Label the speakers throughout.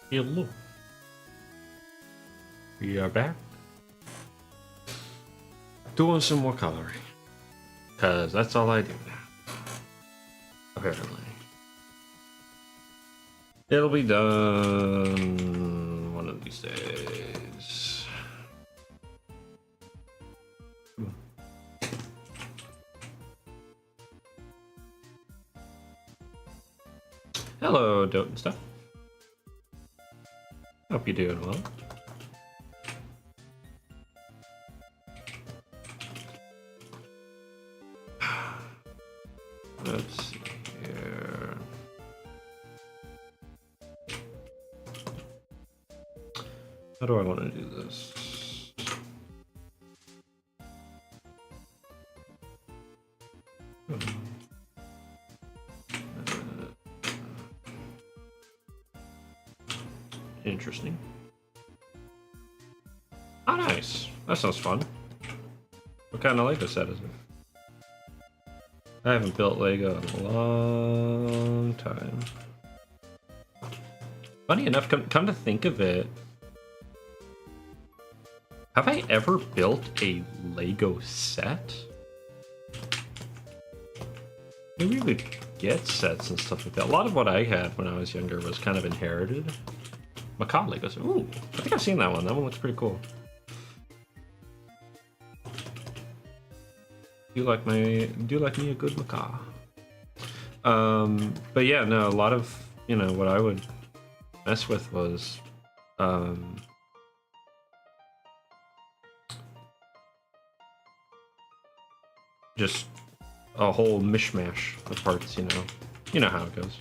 Speaker 1: Hello. We are back. Doing some more coloring. Because that's all I do now. Apparently. It'll be done one of these days. Hello, Dote and stuff. Hope you're doing well. Let's see here. How do I want to do this? Interesting. Oh, nice. That sounds fun. What kind of Lego set is it? I haven't built Lego in a long time. Funny enough, come to think of it, have I ever built a Lego set? Maybe we get sets and stuff like that. A lot of what I had when I was younger was kind of inherited. Macaw Legos. Ooh, I think I've seen that one. That one looks pretty cool. Do like me a good macaw. But yeah, no, a lot of, you know, what I would mess with was just a whole mishmash of parts, you know. You know how it goes.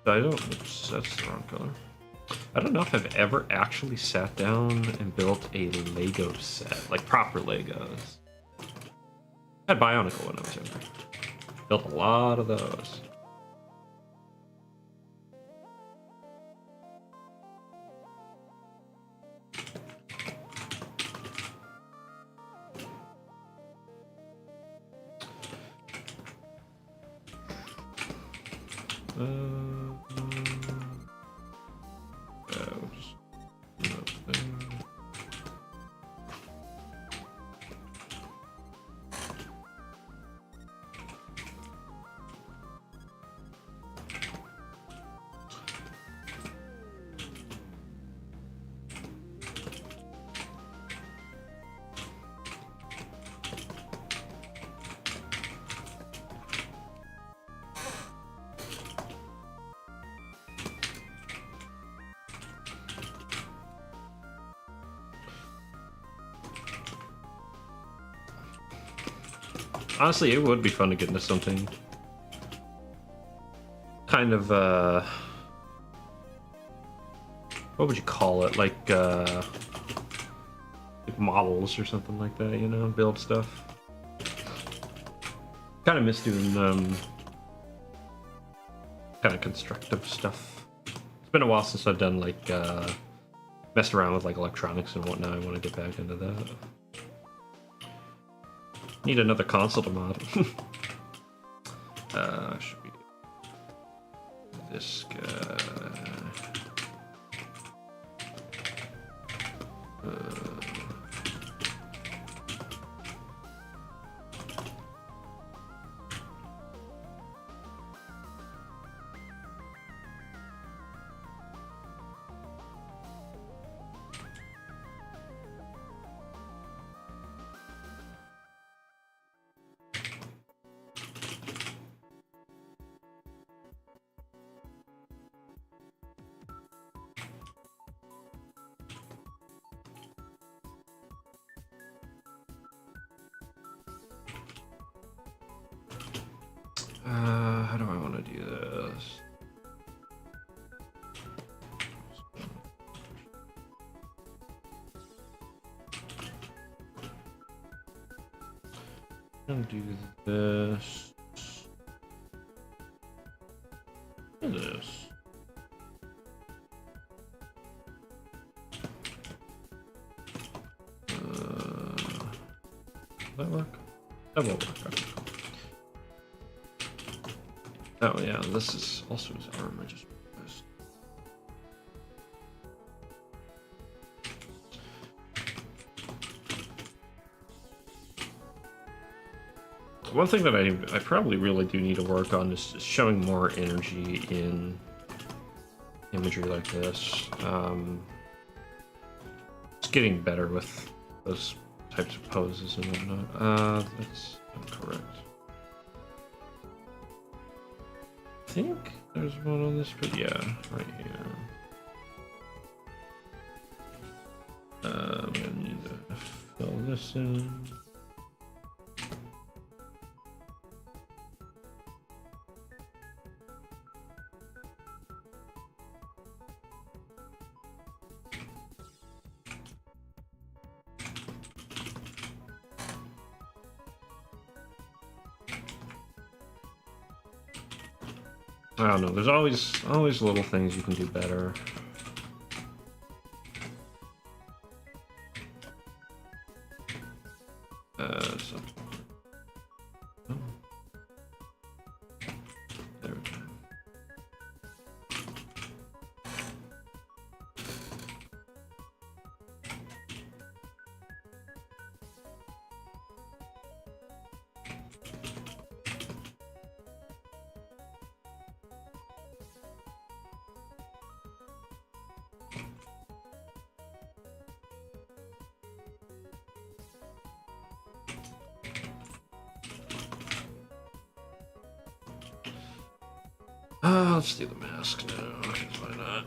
Speaker 1: I don't, oops, that's the wrong color. I don't know if I've ever actually sat down and built a Lego set, like proper Legos. I had Bionicle when I was younger. Built a lot of those. Honestly, it would be fun to get into something kind of, what would you call it? Like models or something like that, you know? Build stuff. Kind of miss doing, kind of constructive stuff. It's been a while since I've done, like, messed around with, like, electronics and whatnot. I want to get back into that. Need another console to mod. Should be this guy. How do I want to do this? I'm gonna do this. This. Will that work? That won't work. Okay. Oh yeah, this is also his arm. I just realized. One thing that I probably really do need to work on is showing more energy in imagery like this. It's getting better with those types of poses and whatnot. That's incorrect. I think there's one on this, but yeah, right here. I need to fill this in. I don't know. There's always little things you can do better. So. Oh. There we go. Let's do the mask now, because why not?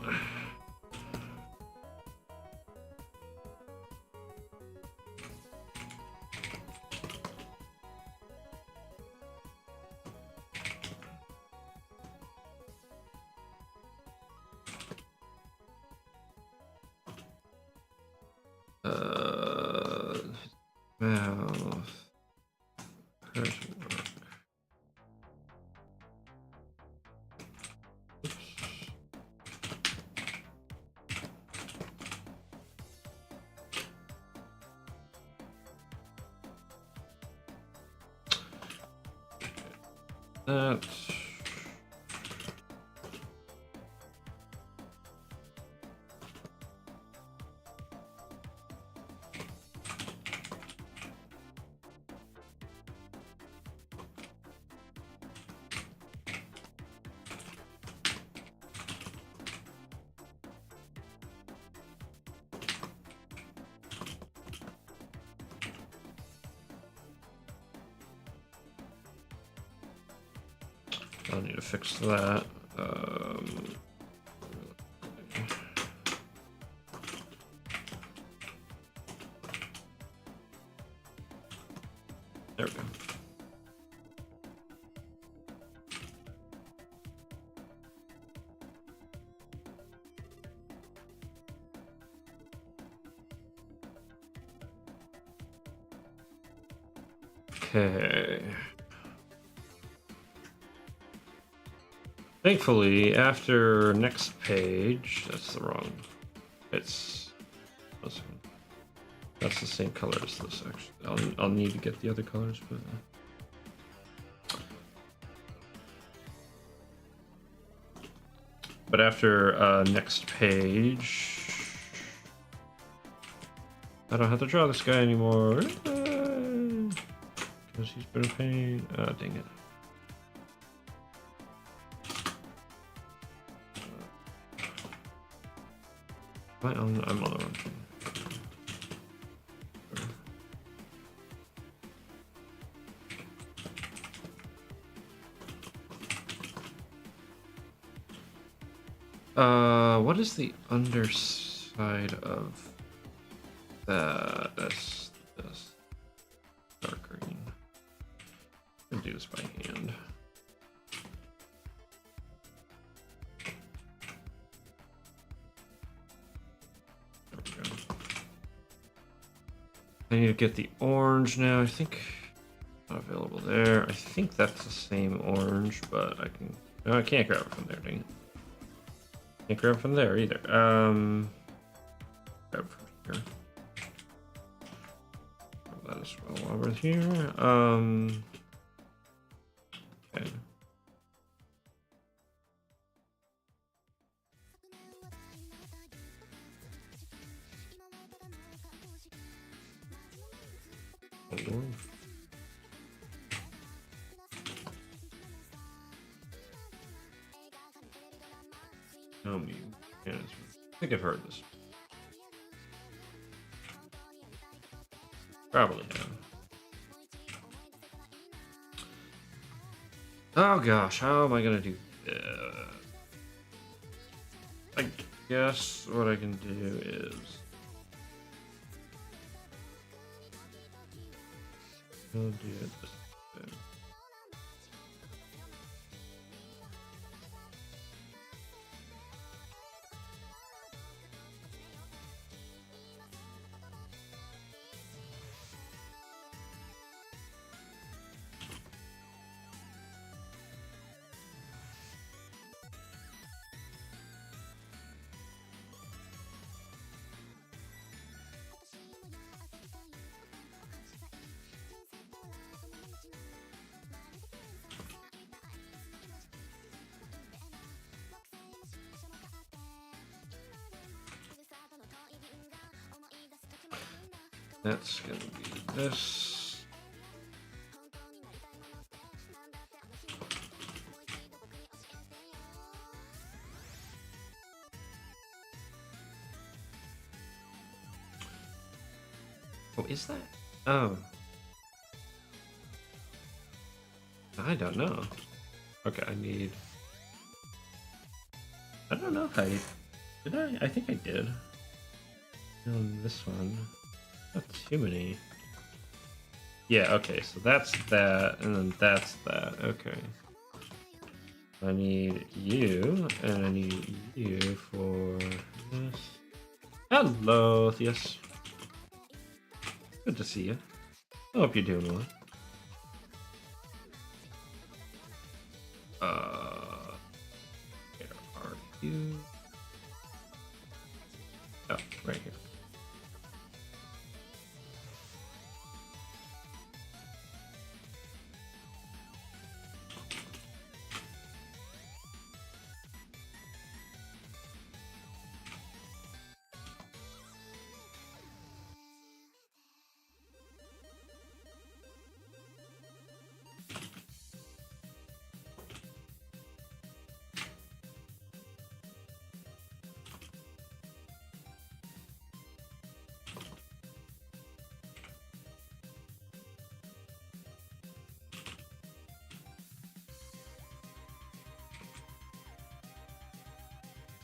Speaker 1: Mouth. That. I'll need to fix that. There we go. Okay. Thankfully, after next page, that's the wrong. It's this one. That's the same color as this. Actually, I'll need to get the other colors, but after next page, I don't have to draw this guy anymore because he's been a pain. Dang it. I'm on the wrong thing. What is the underside of that? That's this dark green. I'm gonna do this by hand. There we go. I need to get the orange now. I think not available there. I think that's the same orange, but I can. No, I can't grab it from there. Dang it. Can't grab from there either. Grab from here. Grab that as well while we're here. Okay. Tell me. Yeah, I think I've heard this. Probably have. Oh gosh, how am I gonna do this? I guess what I can do is I'll do it this way. That's gonna be this. Oh, is that? Oh. I don't know. Okay, I need... I don't know if I... Did I? I think I did. This one. Not too many. Yeah, okay, so that's that, and then that's that. Okay. I need you, and I need you for this. Hello, Theus. Good to see you. I hope you're doing well. Where are you? Oh, right here.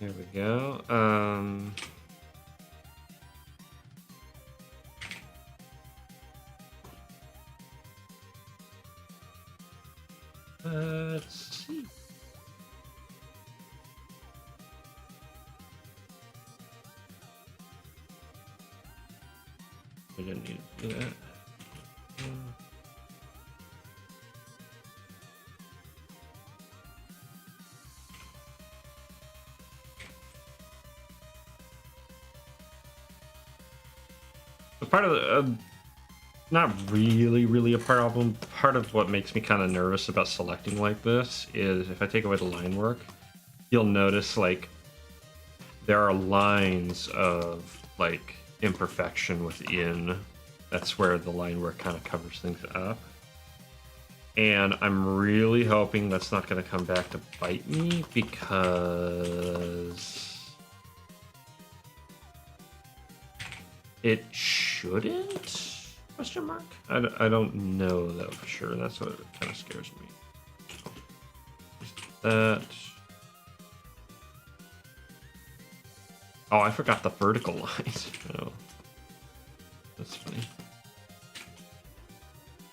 Speaker 1: There we go. Let's see. We didn't need to do that. Part of the not really a problem. Part of what makes me kind of nervous about selecting like this is if I take away the line work, you'll notice like there are lines of like imperfection within. That's where the line work kind of covers things up. And I'm really hoping that's not going to come back to bite me because it shouldn't? Question mark? I don't know though for sure. That's what kind of scares me. That. Oh, I forgot the vertical lines. Oh, that's funny.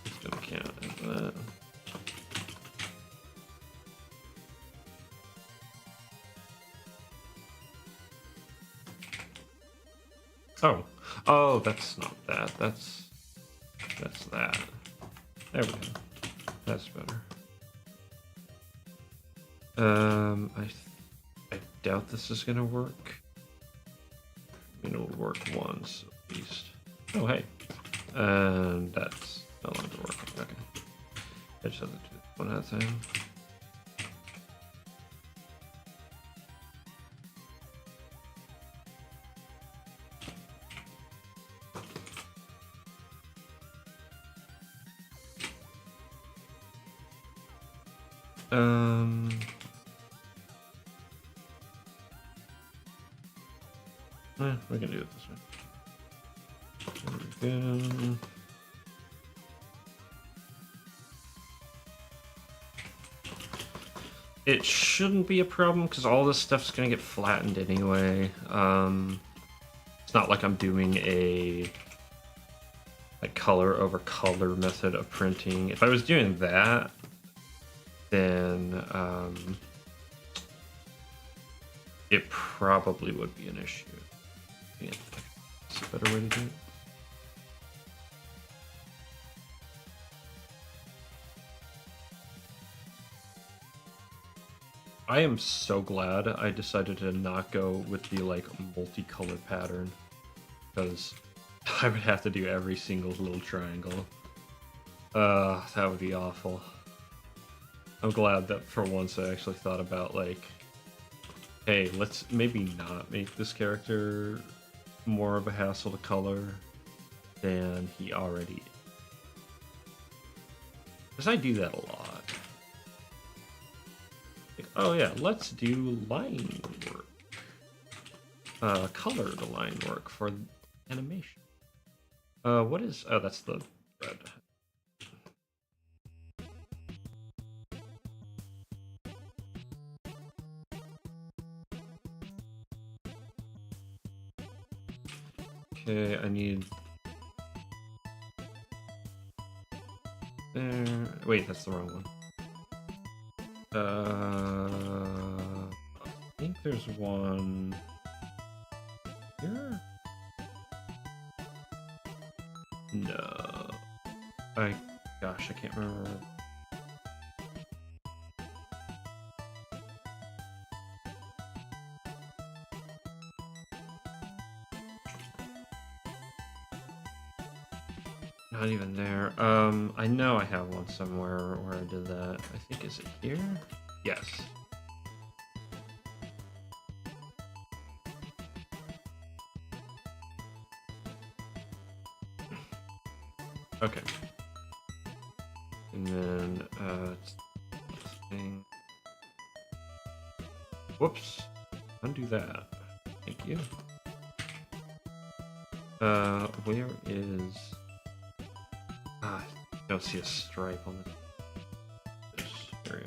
Speaker 1: It's gonna count as that. Oh. Oh, that's not that. That's that. There we go. That's better. I doubt this is gonna work. It'll work once at least. Oh hey. And that's no longer working. Okay. I just have to do one at a time. We can do it this way. There we go. It shouldn't be a problem because all this stuff's gonna get flattened anyway. It's not like I'm doing a color over color method of printing. If I was doing that, then it probably would be an issue. Yeah, that's a better way to do it. I am so glad I decided to not go with the like multicolored pattern, because I would have to do every single little triangle. That would be awful. I'm glad that for once I actually thought about like, hey, let's maybe not make this character more of a hassle to color than he already is. Because I do that a lot. Like, oh yeah, let's do line work. Color the line work for animation. What is... Oh, that's the red. Okay, I need... Wait, that's the wrong one. I think there's one here. No, gosh, I can't remember. Not even there. I know I have one somewhere where I did that. I think, is it here? Yes. Okay. And then, this thing. Whoops. Undo that. Thank you. Where is... I don't see a stripe on this area.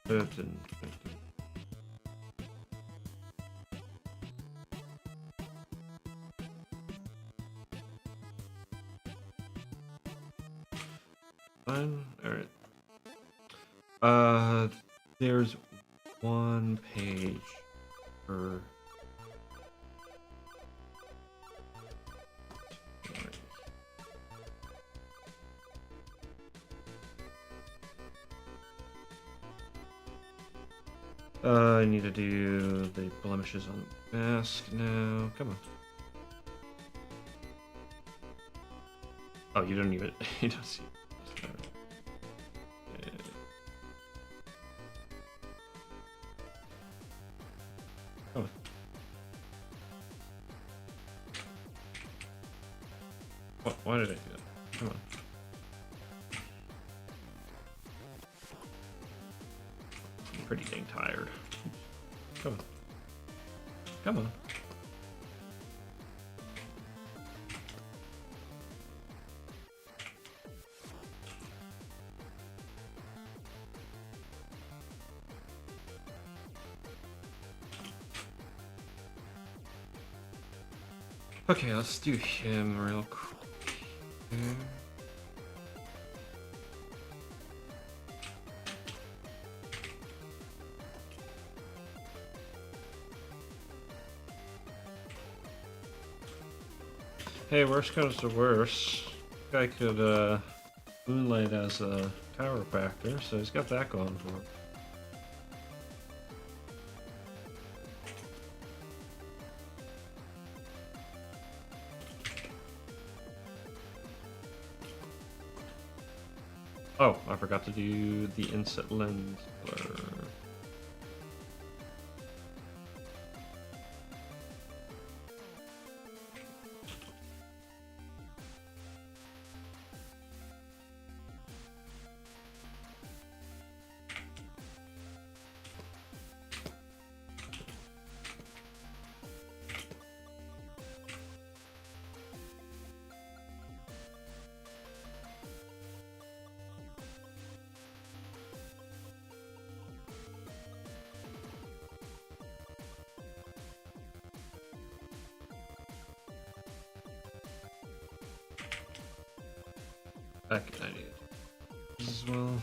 Speaker 1: That didn't. Fine. All right. There's one page for. I need to do the blemishes on the mask now. Come on. Oh, you don't even. You don't see. Come on. What? Why did I do that? Come on. I'm pretty dang tired. Come on. Come on. Okay, let's do him real quick. Hey, worst comes to worst, guy could moonlight as a chiropractor, so he's got that going for him. Oh, I forgot to do the inset lens blur. Back I need as well.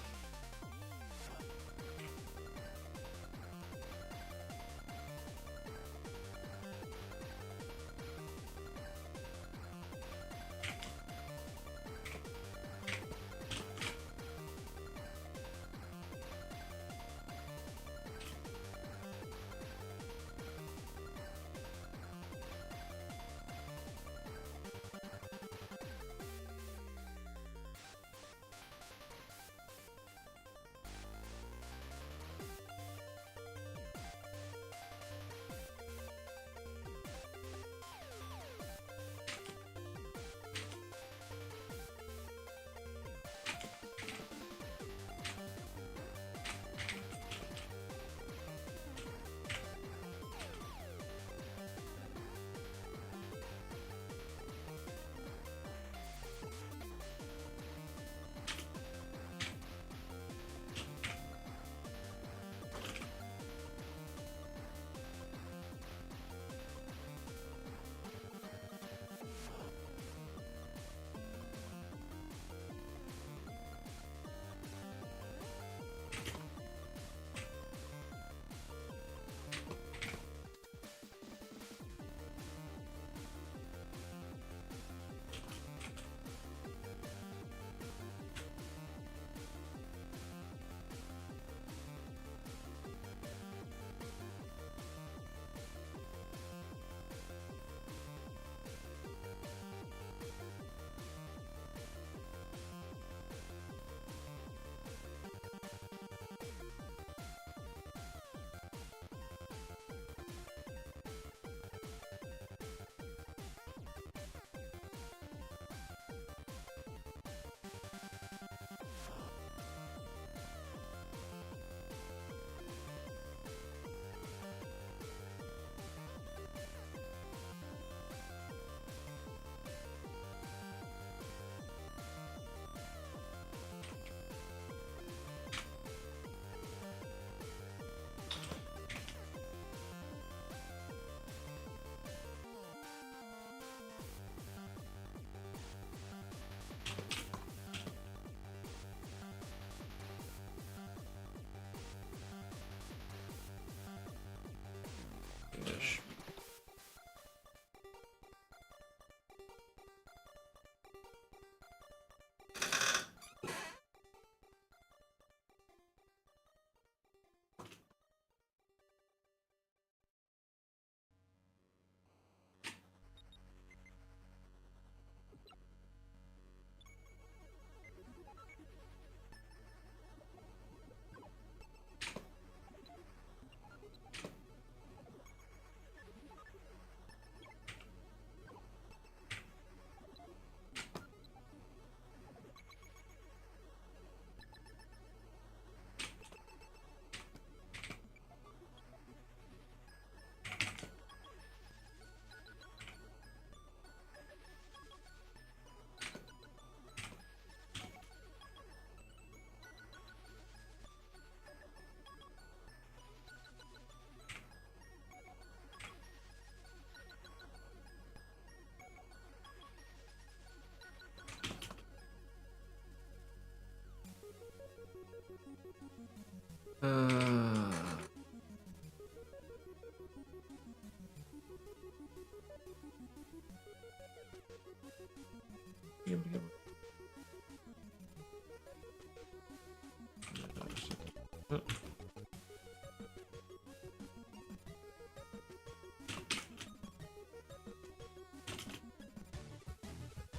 Speaker 1: Uh,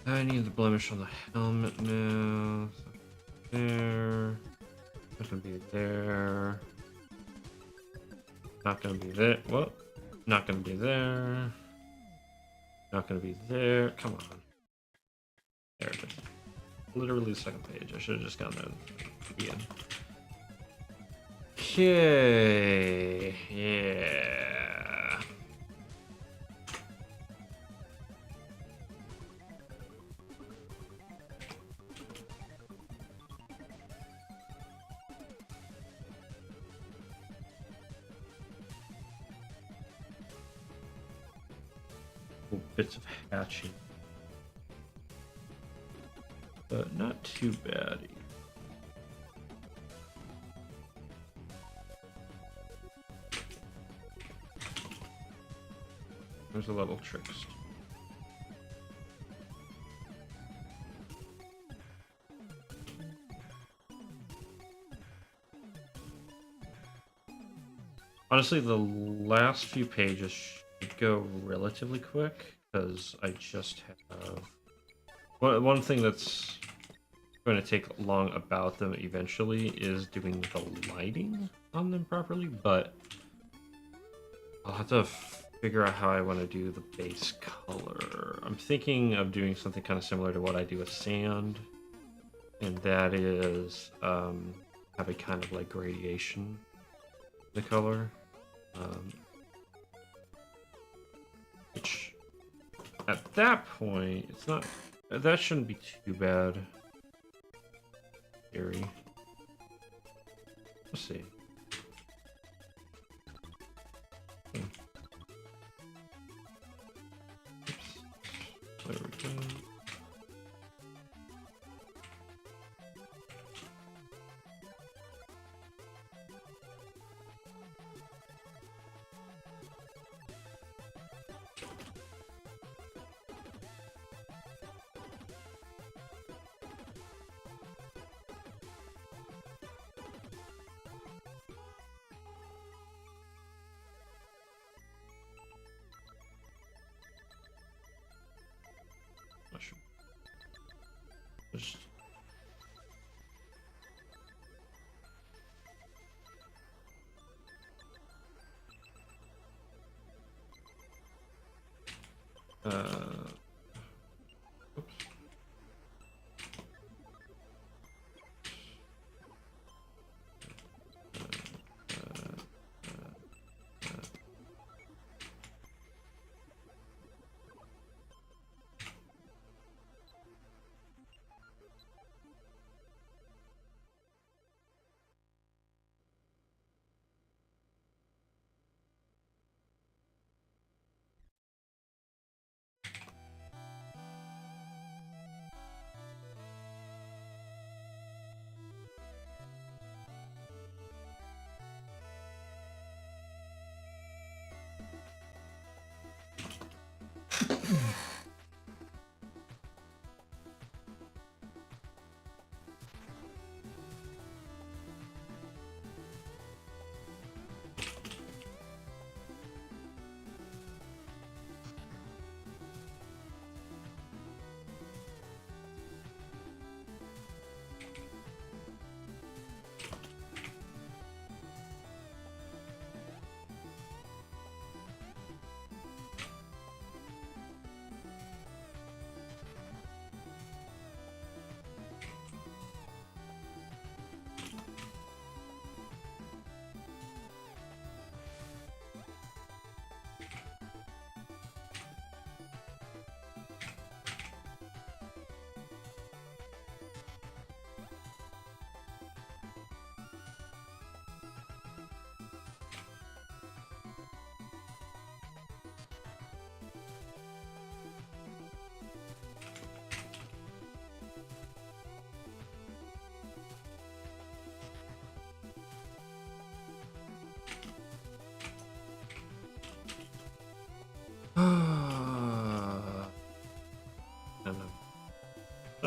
Speaker 1: I need the blemish on the helmet now. There. Not gonna be there. Not gonna be there. What? Not gonna be there. Not gonna be there. Come on. There it is. Literally the second page. I should have just gone there at the end. Okay. Yeah. Cool bits of hatching. But not too bad. There's a level tricks. Honestly, the last few pages should go relatively quick because I just have one thing that's going to take long about them eventually is doing the lighting on them properly, but I'll have to figure out how I want to do the base color. I'm thinking of doing something kind of similar to what I do with sand, and that is have a kind of like gradation in the color, which at that point it's not, that shouldn't be too bad. Theory. Let's see. Oops. There we go. Just oops.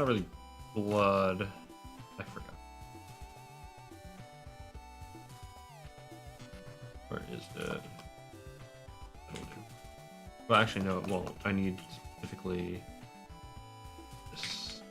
Speaker 1: not really blood. I forgot. Where is it? Well, actually, no, it won't. I need specifically this.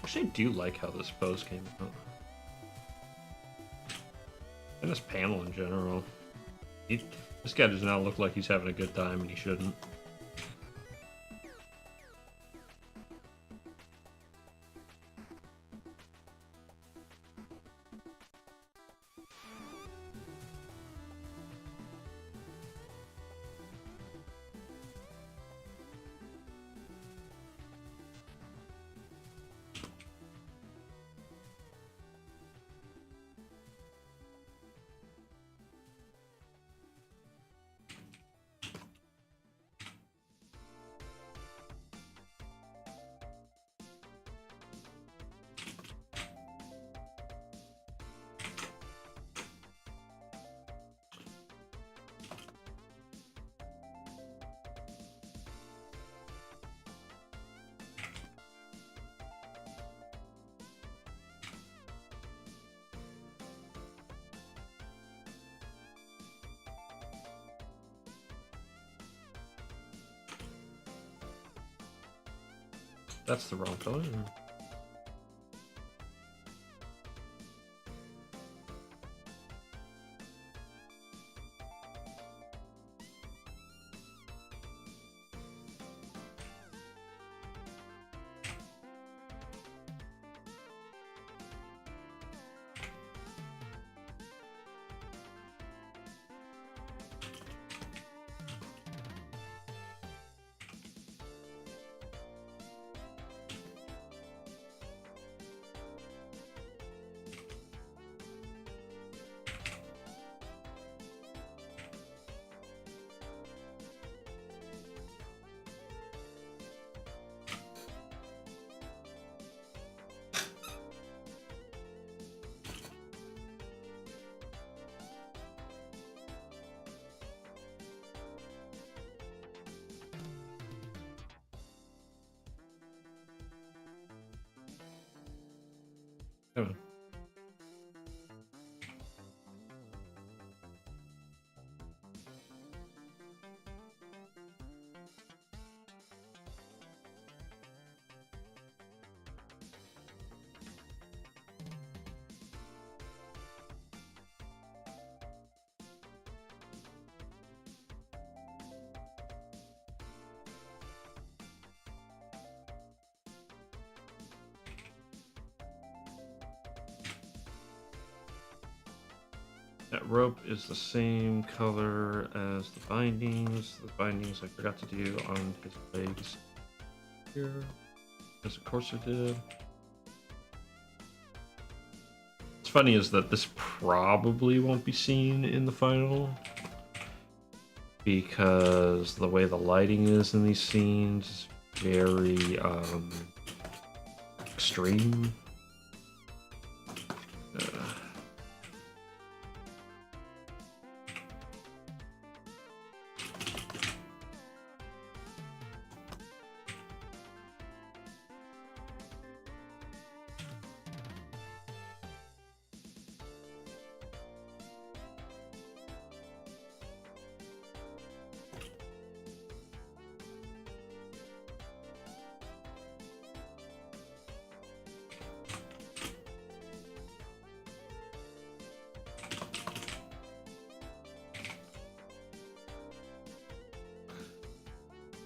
Speaker 1: Actually, I do like how this pose came out. And this panel in general. This guy does not look like he's having a good time, and he shouldn't. That's the wrong color. Oh. That rope is the same color as the bindings. The bindings I forgot to do on his legs here, as of course I did. What's funny is that this probably won't be seen in the final because the way the lighting is in these scenes is very extreme.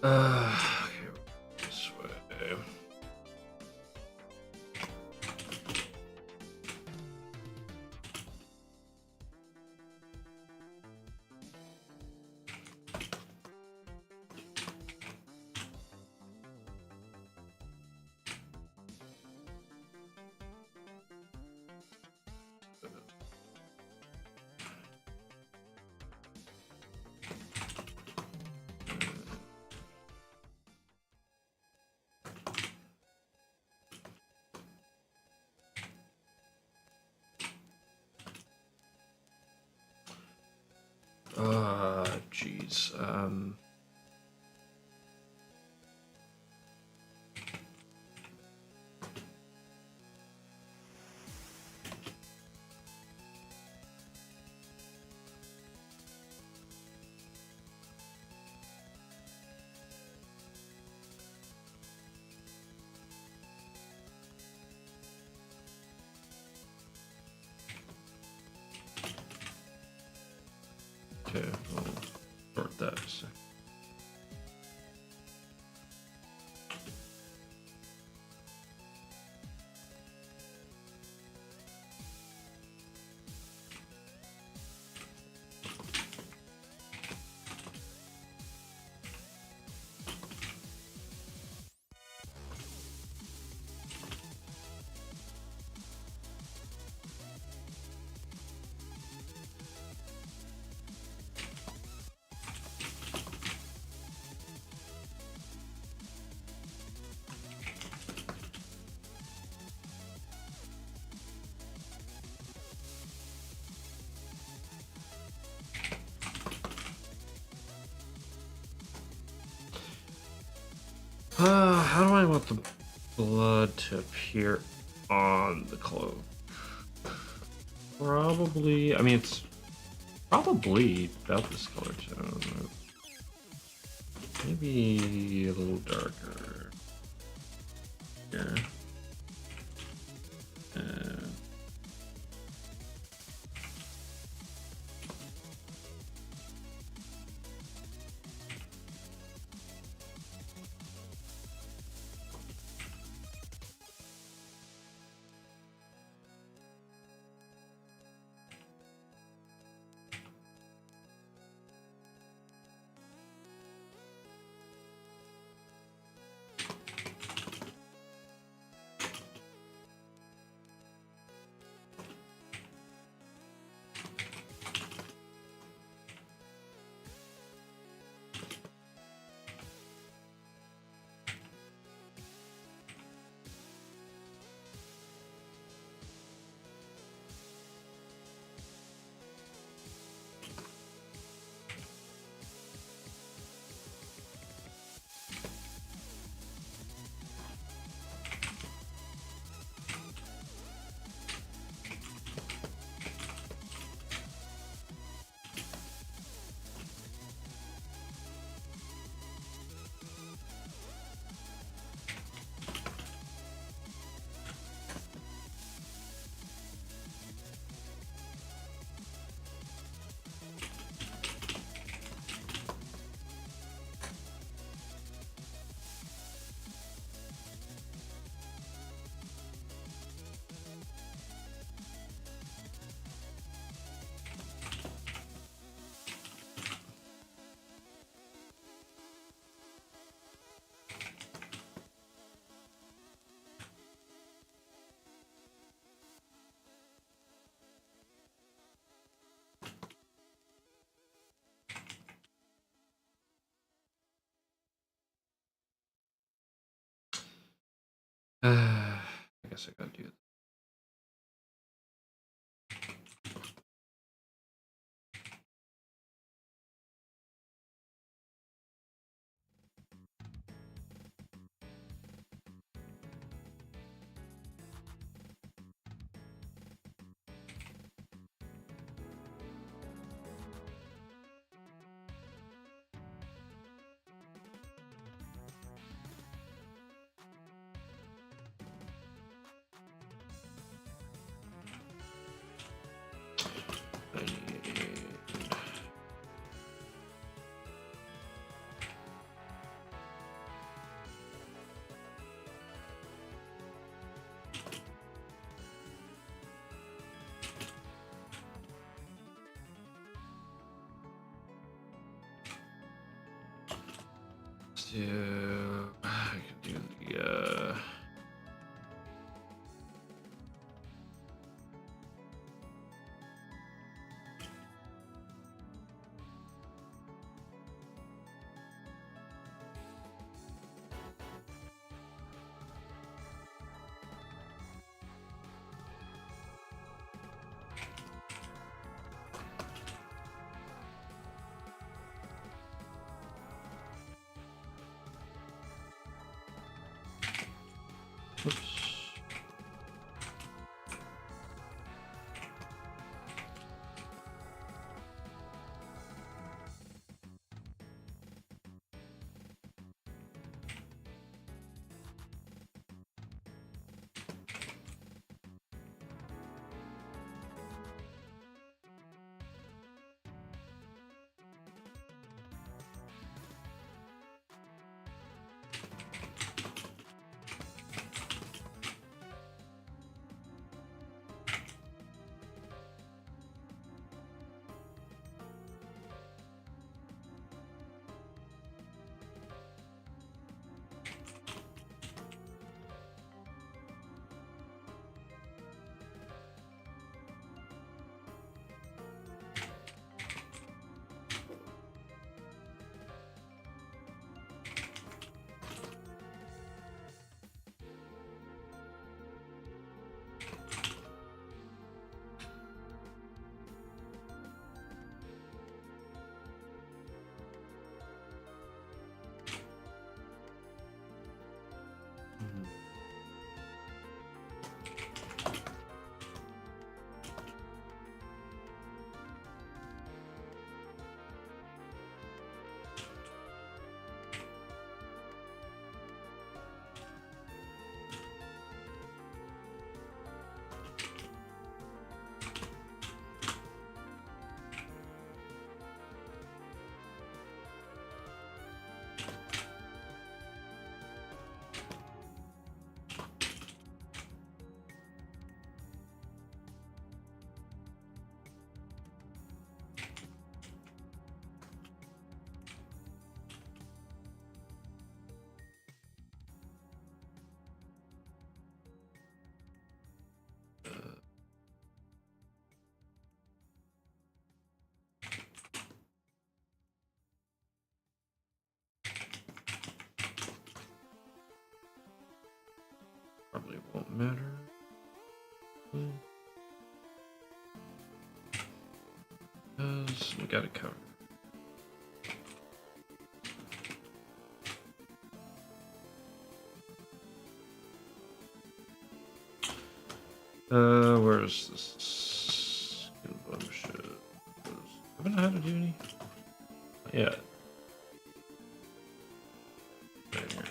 Speaker 1: Okay, this way. Jeez. Okay, I'll sort that a sec. How do I want the blood to appear on the cloak? Probably, I mean, it's probably about this color tone. Maybe a little darker. Here. guess I gotta do it. Do I can do the oops. Probably won't matter. Because we got it covered. Where's this? Shit. Haven't I had to do any? Yeah. Right here.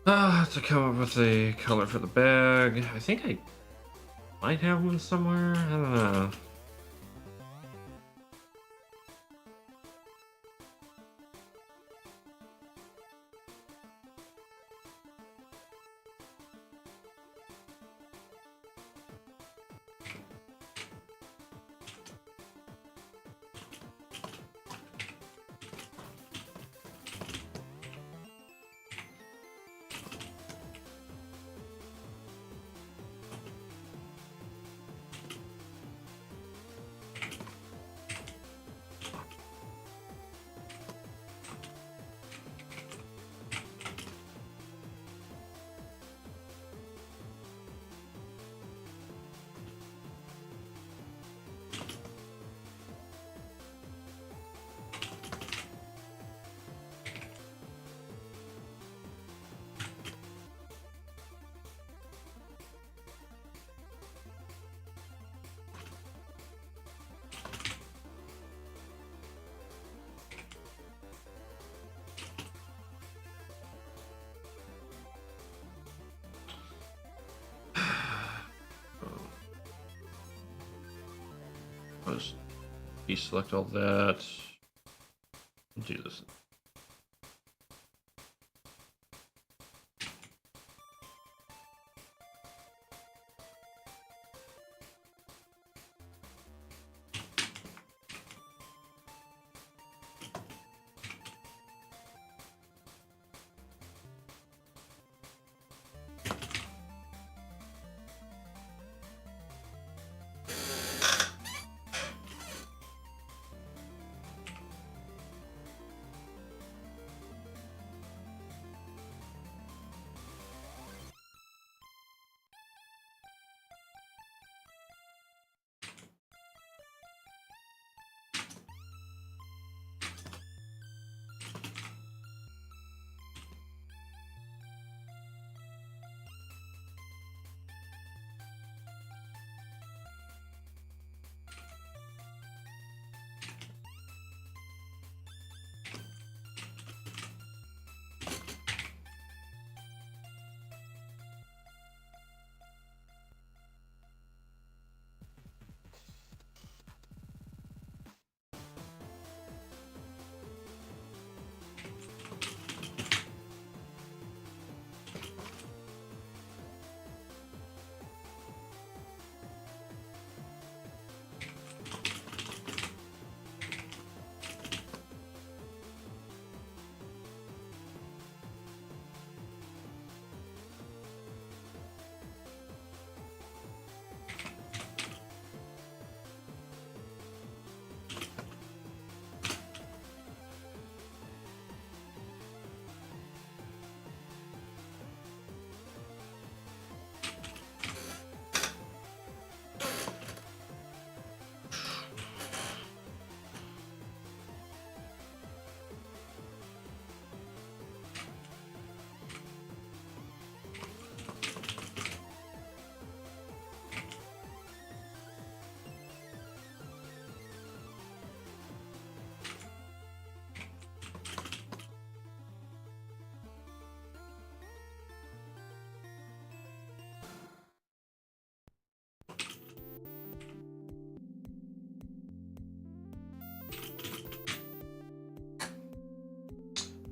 Speaker 1: To come up with a color for the bag. I think I might have one somewhere. I don't know. Let's deselect all that. Do this.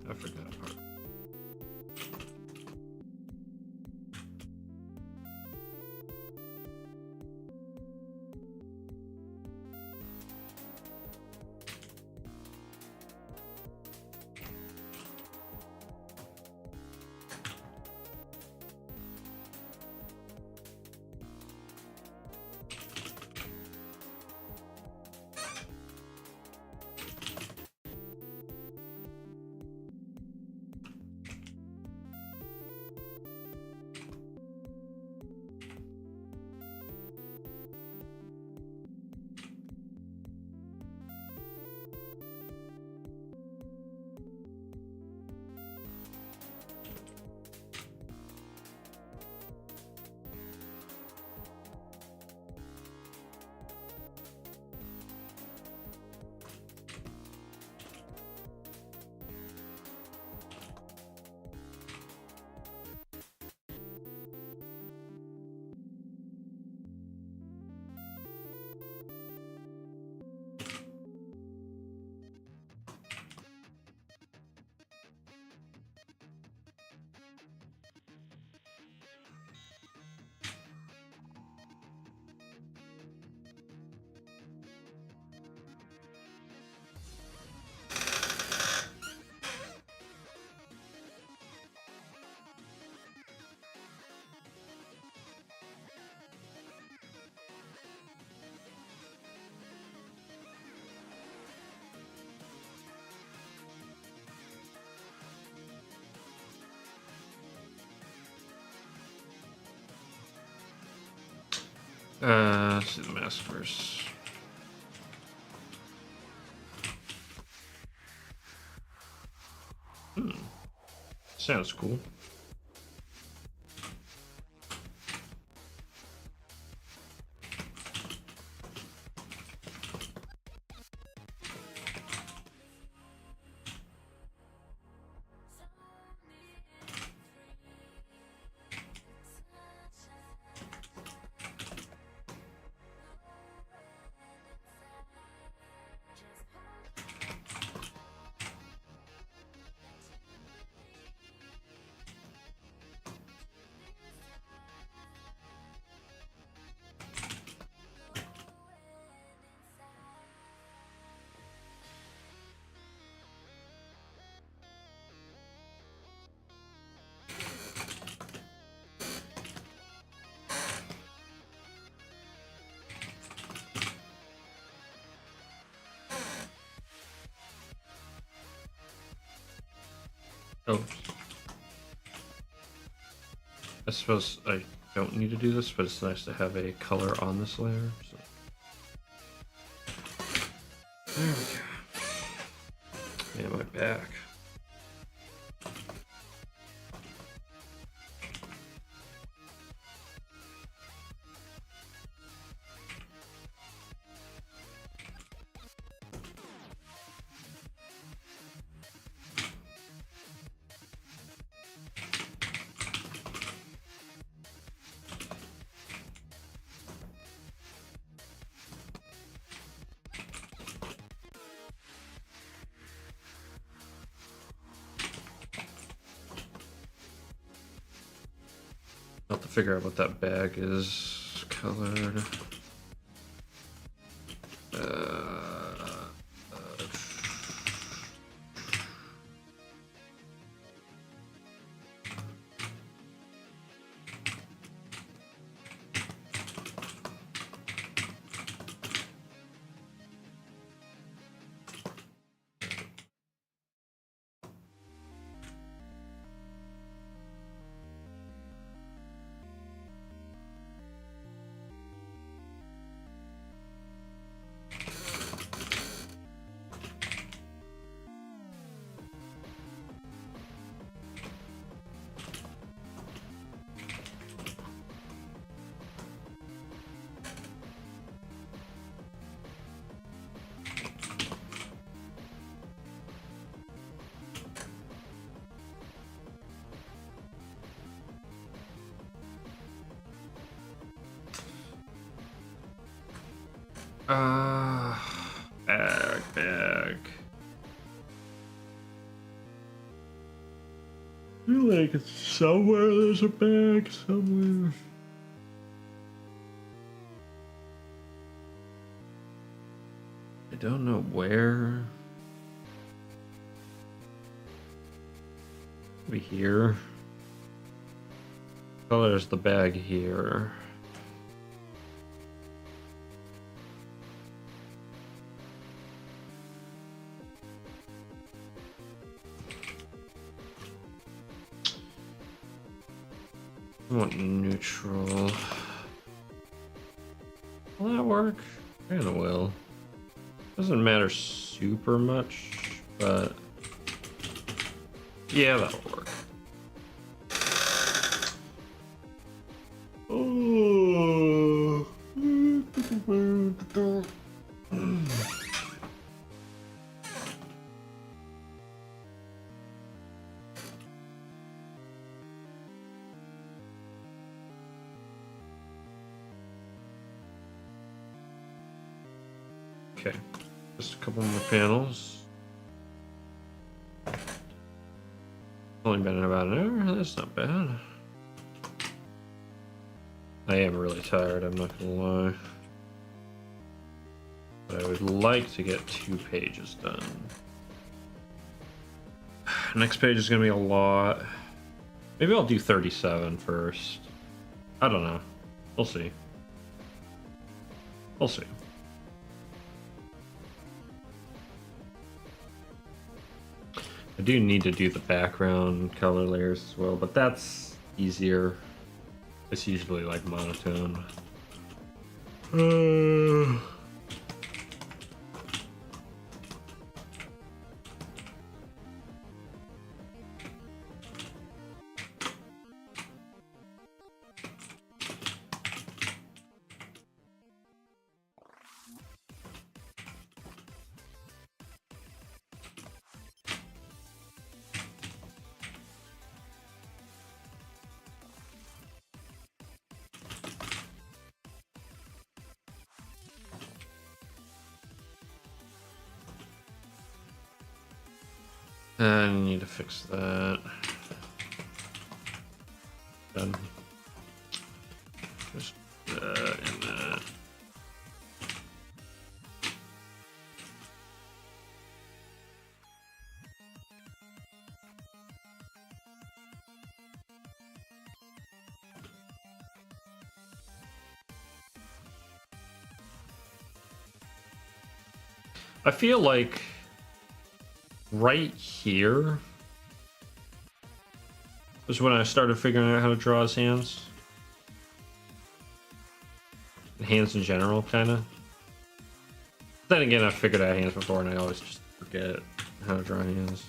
Speaker 1: I forgot a part. Let's see the mask first. Sounds cool. Oh. I suppose I don't need to do this, but it's nice to have a color on this layer. So. There we go. And my back. I'll have to figure out what that bag is colored. Bag. I feel like it's somewhere there's a bag somewhere. I don't know where. Maybe here. Oh, there's the bag here. I want neutral. Will that work? Kinda will. Doesn't matter super much, but yeah, that'll work. Oh. Okay, just a couple more panels. Only been about an hour, that's not bad. I am really tired, I'm not gonna lie. But I would like to get 2 pages done. Next page is gonna be a lot. Maybe I'll do 37 first. I don't know. We'll see. We'll see. I do need to do the background color layers as well, but that's easier. It's usually like monotone. I need to fix that. Done. Just and that. I feel like right here was when I started figuring out how to draw his hands. Hands in general, kind of. Then again, I figured out hands before, and I always just forget how to draw hands.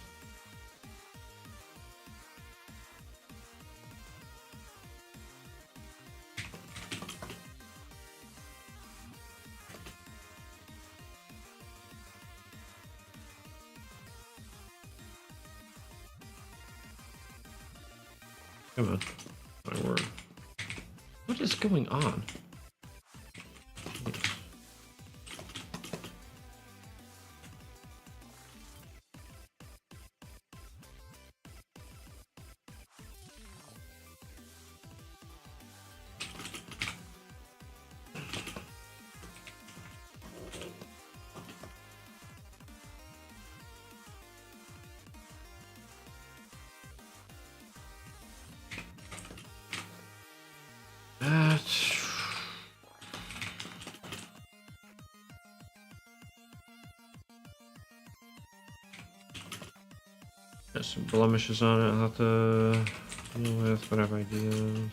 Speaker 1: Come on. My word. What is going on? Got some blemishes on it. I'll have to deal with whatever ideas.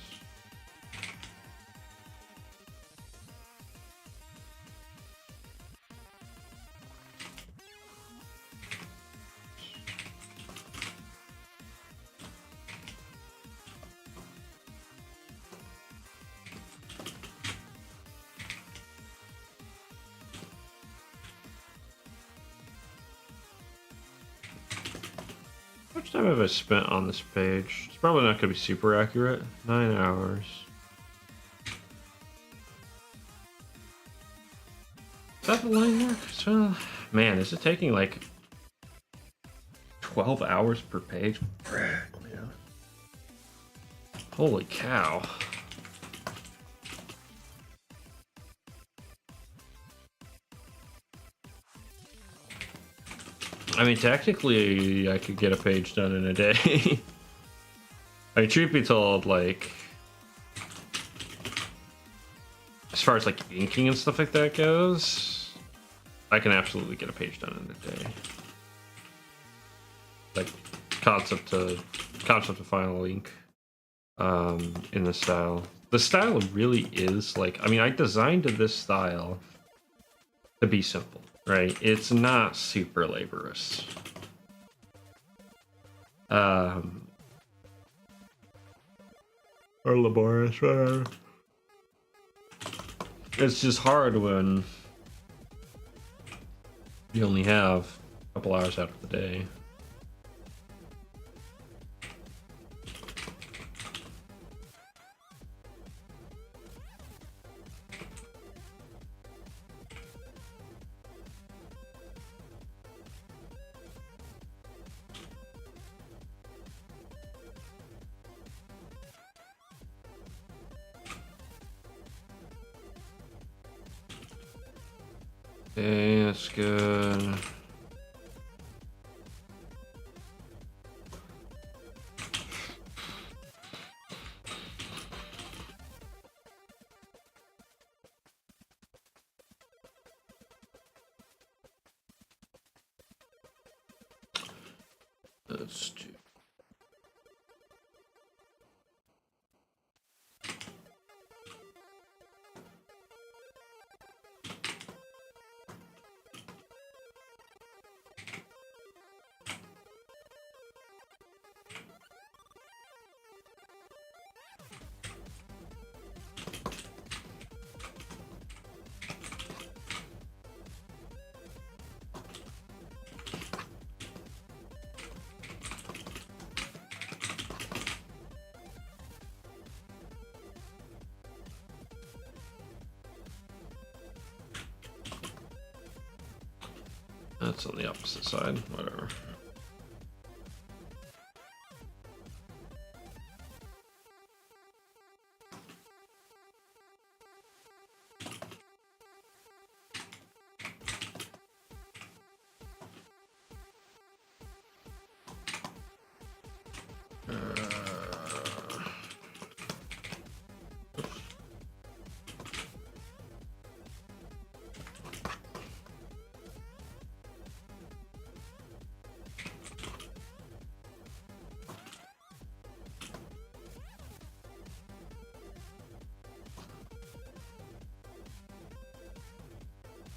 Speaker 1: How much time have I spent on this page? It's probably not going to be super accurate. 9 hours. Is that the line work? So, man, is it taking like 12 hours per page? Yeah. Holy cow. I mean, technically, I could get a page done in a day. I mean, truth be told, like, as far as like inking and stuff like that goes, I can absolutely get a page done in a day. Like, concept to final ink, in the style. The style really is like, I mean, I designed this style to be simple, right? It's not super laborious. Or laborious, whatever. It's just hard when you only have a couple hours out of the day. Okay, that's good. Let's do. That's on the opposite side. Whatever.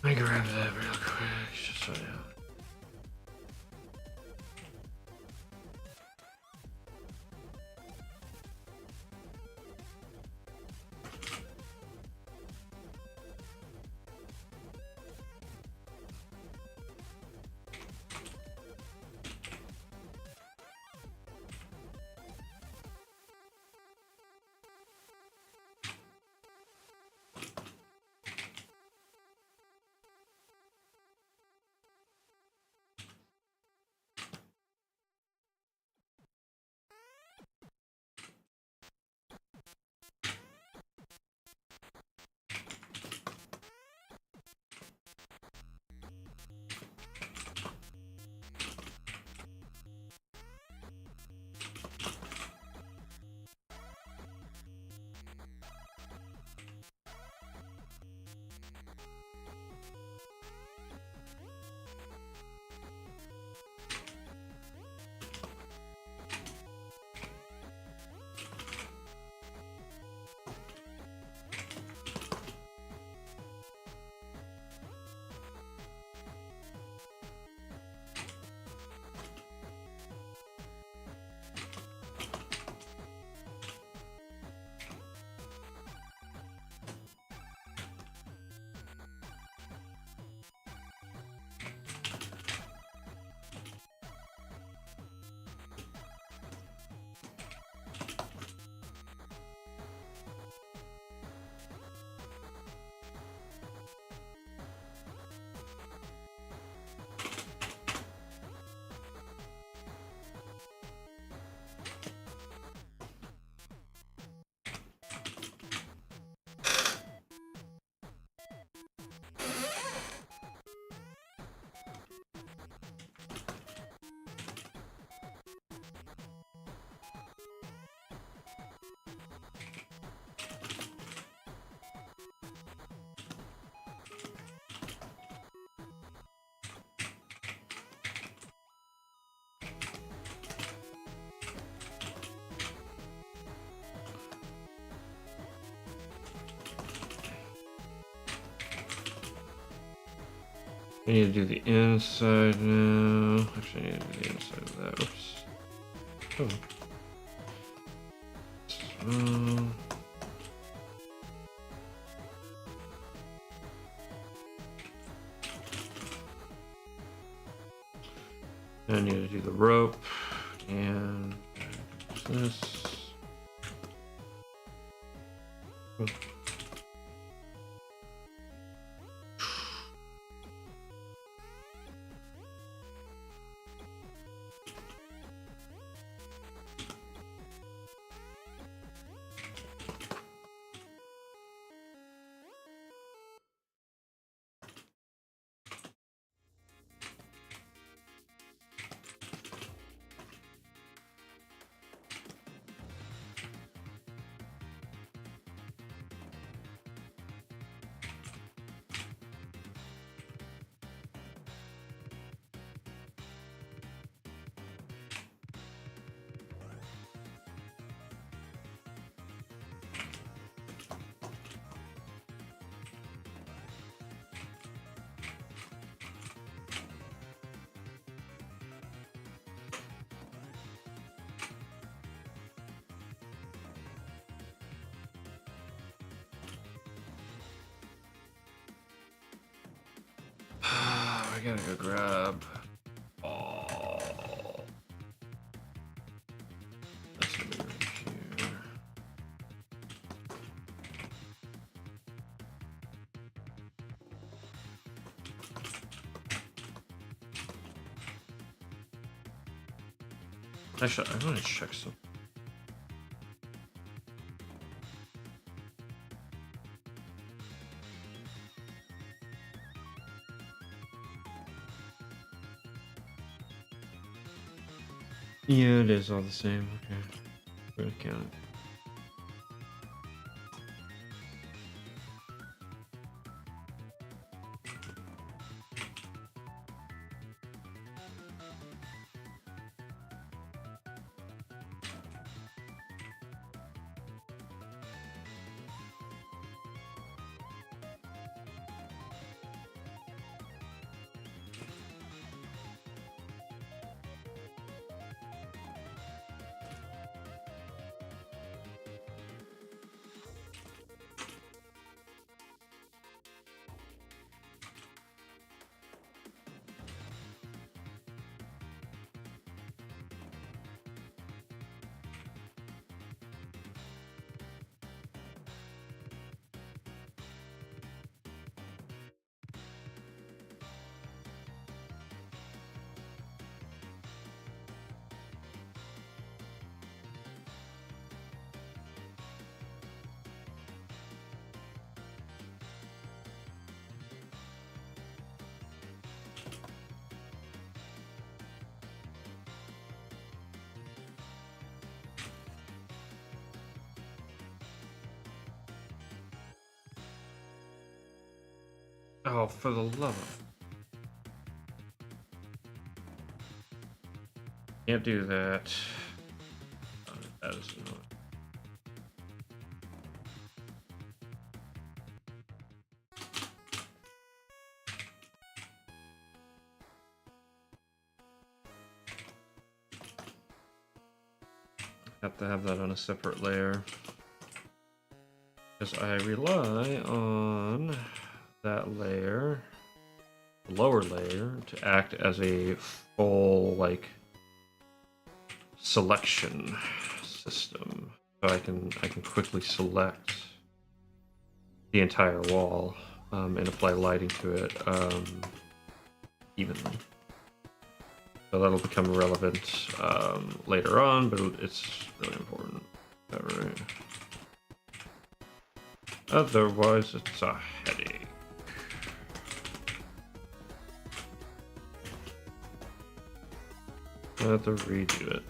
Speaker 1: Let me grab that real quick. Just so you. I need to do the inside now. Actually, I need to do the inside of that. Oops. Oh. I need to do the rope and this. Oh. I gotta go grab. Oh, that's gonna be right here. Actually, I want to check some. Yeah, it is all the same. Okay. We're gonna count it. Oh, for the love of... Can't do that. That is not... Have to have that on a separate layer. Because I rely on that layer, the lower layer, to act as a full, like, selection system. So I can quickly select the entire wall and apply lighting to it evenly. So that'll become relevant later on, but it's really important. All right. Otherwise, it's a headache. I have to redo it.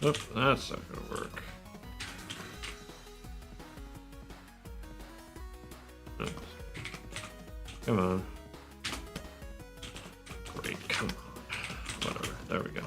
Speaker 1: Oop, that's not gonna work. Come on. Great, come on. Whatever, there we go.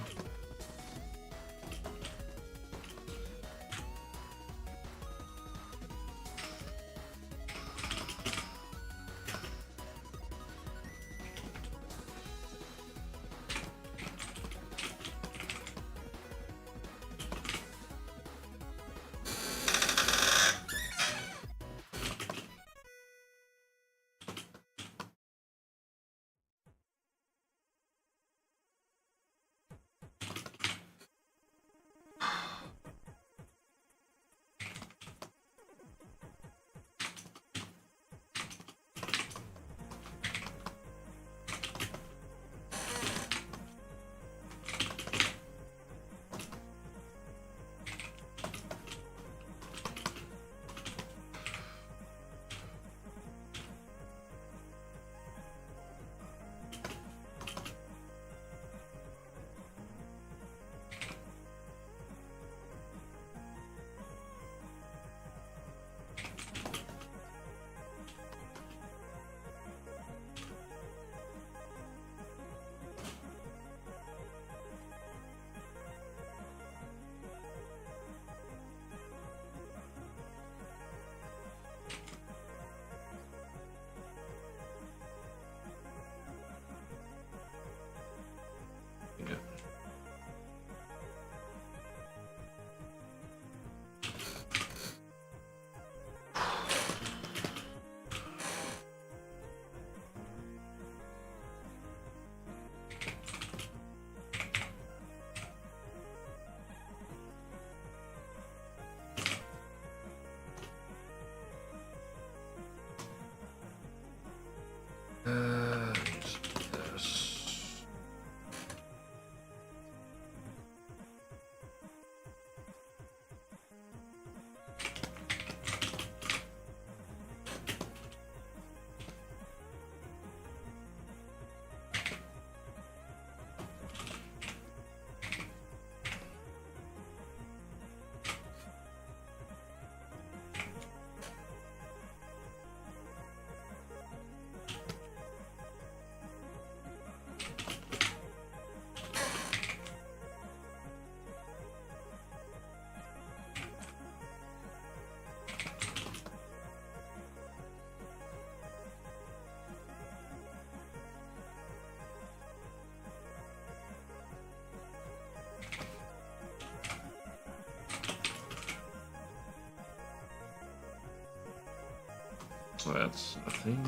Speaker 1: That's nothing.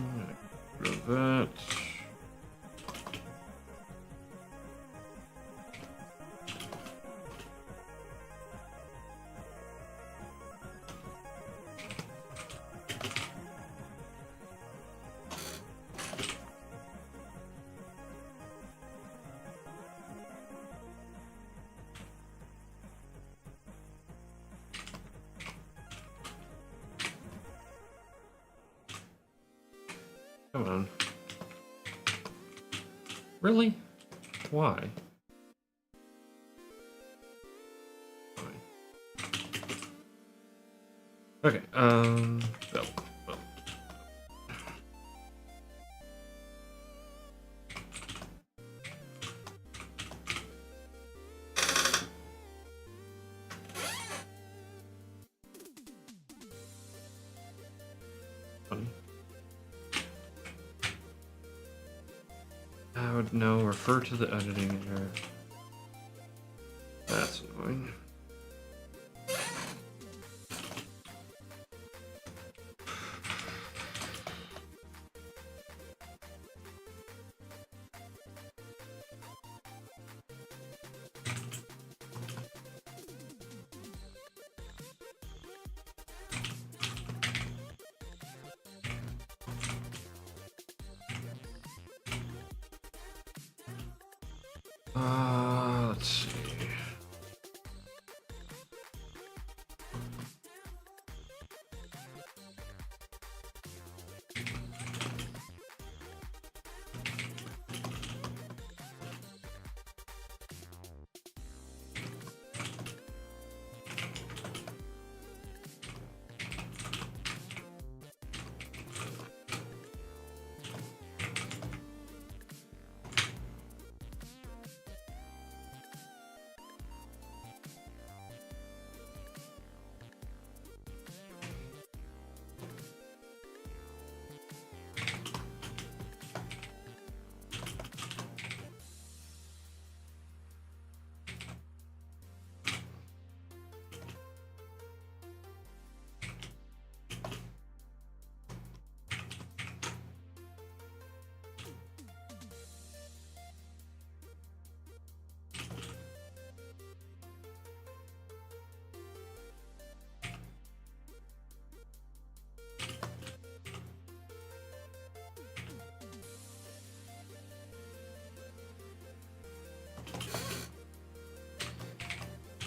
Speaker 1: Get rid of that. Come on. Really? Why? Okay, well. Funny. I would know, refer to the editing error. That's annoying. Let's see.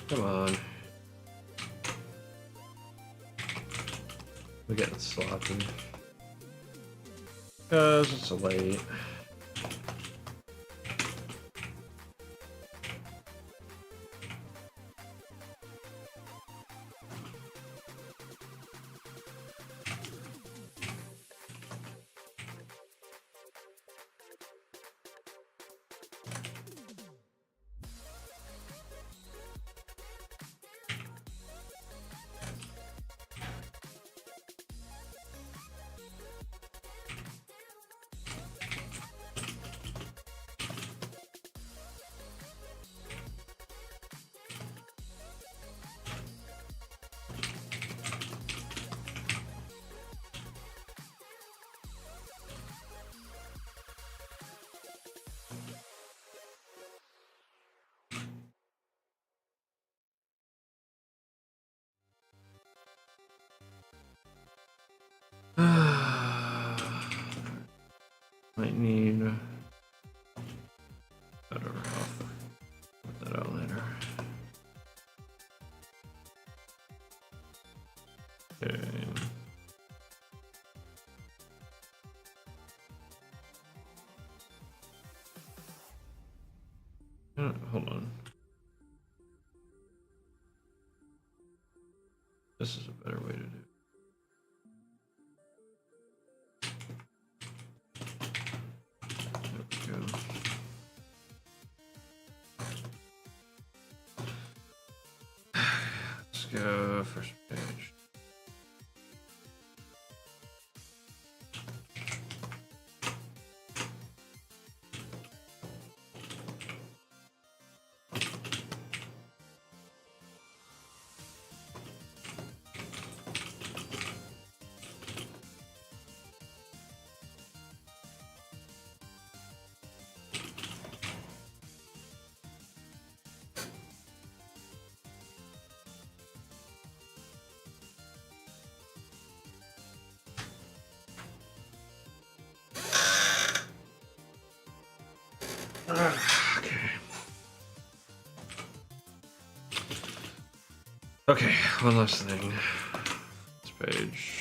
Speaker 1: Come on. We're getting sloppy. Because it's late. Might need better off. Put that out later. Okay. Hold on. This is a better way to do it. There we go. Let's go first page. Okay, one last thing. This page.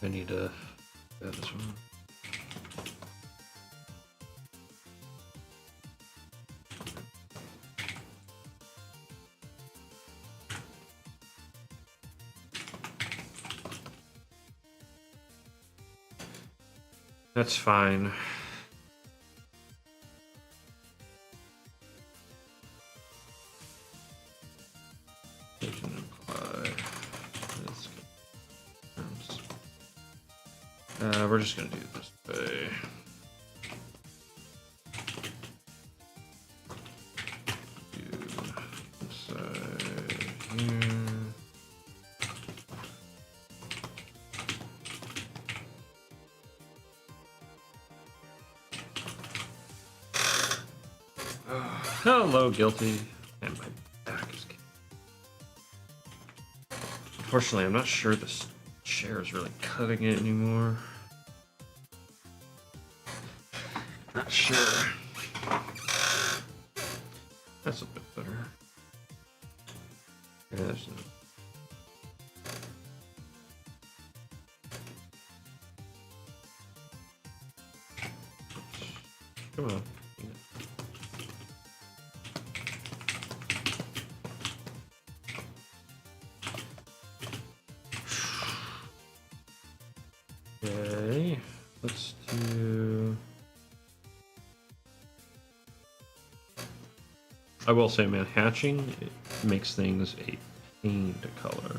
Speaker 1: I need to add this one. That's fine. We can apply this. We're just gonna do it this way. Do inside here. Hello, guilty. And my back is. Unfortunately, I'm not sure this chair is really cutting it anymore. Not sure. That's a bit better. Yeah, there's no. Come on. Okay, let's do. I will say, man, hatching it makes things a pain to color.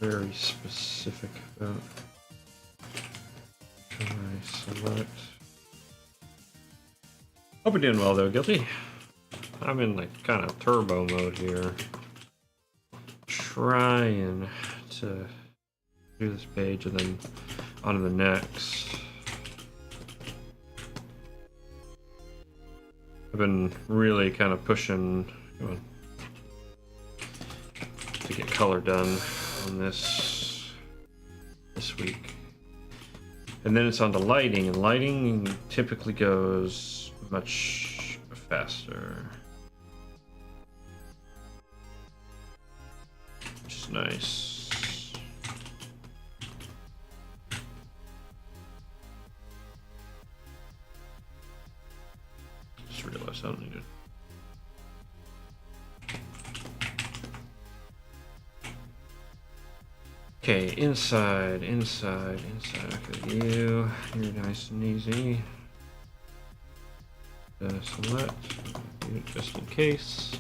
Speaker 1: Very specific about. Can I select? Hope we're doing well though, guilty. I'm in like kind of turbo mode here. Trying to do this page and then on to the next. I've been really kind of pushing to get color done on this week. And then it's on to lighting, and lighting typically goes much faster. Which is nice. Just realized I don't need it. Okay, inside. Okay, you're nice and easy. Select, just in case.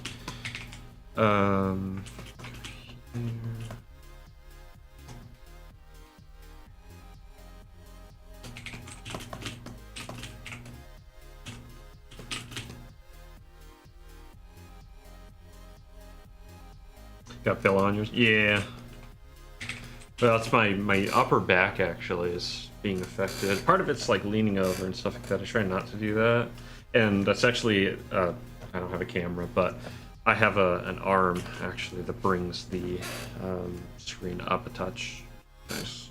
Speaker 1: Here. Got fill on yours? Yeah. Well, that's my upper back actually is being affected. Part of it's like leaning over and stuff like that. I try not to do that. And that's actually, I don't have a camera, but I have an arm actually that brings the screen up a touch. Nice.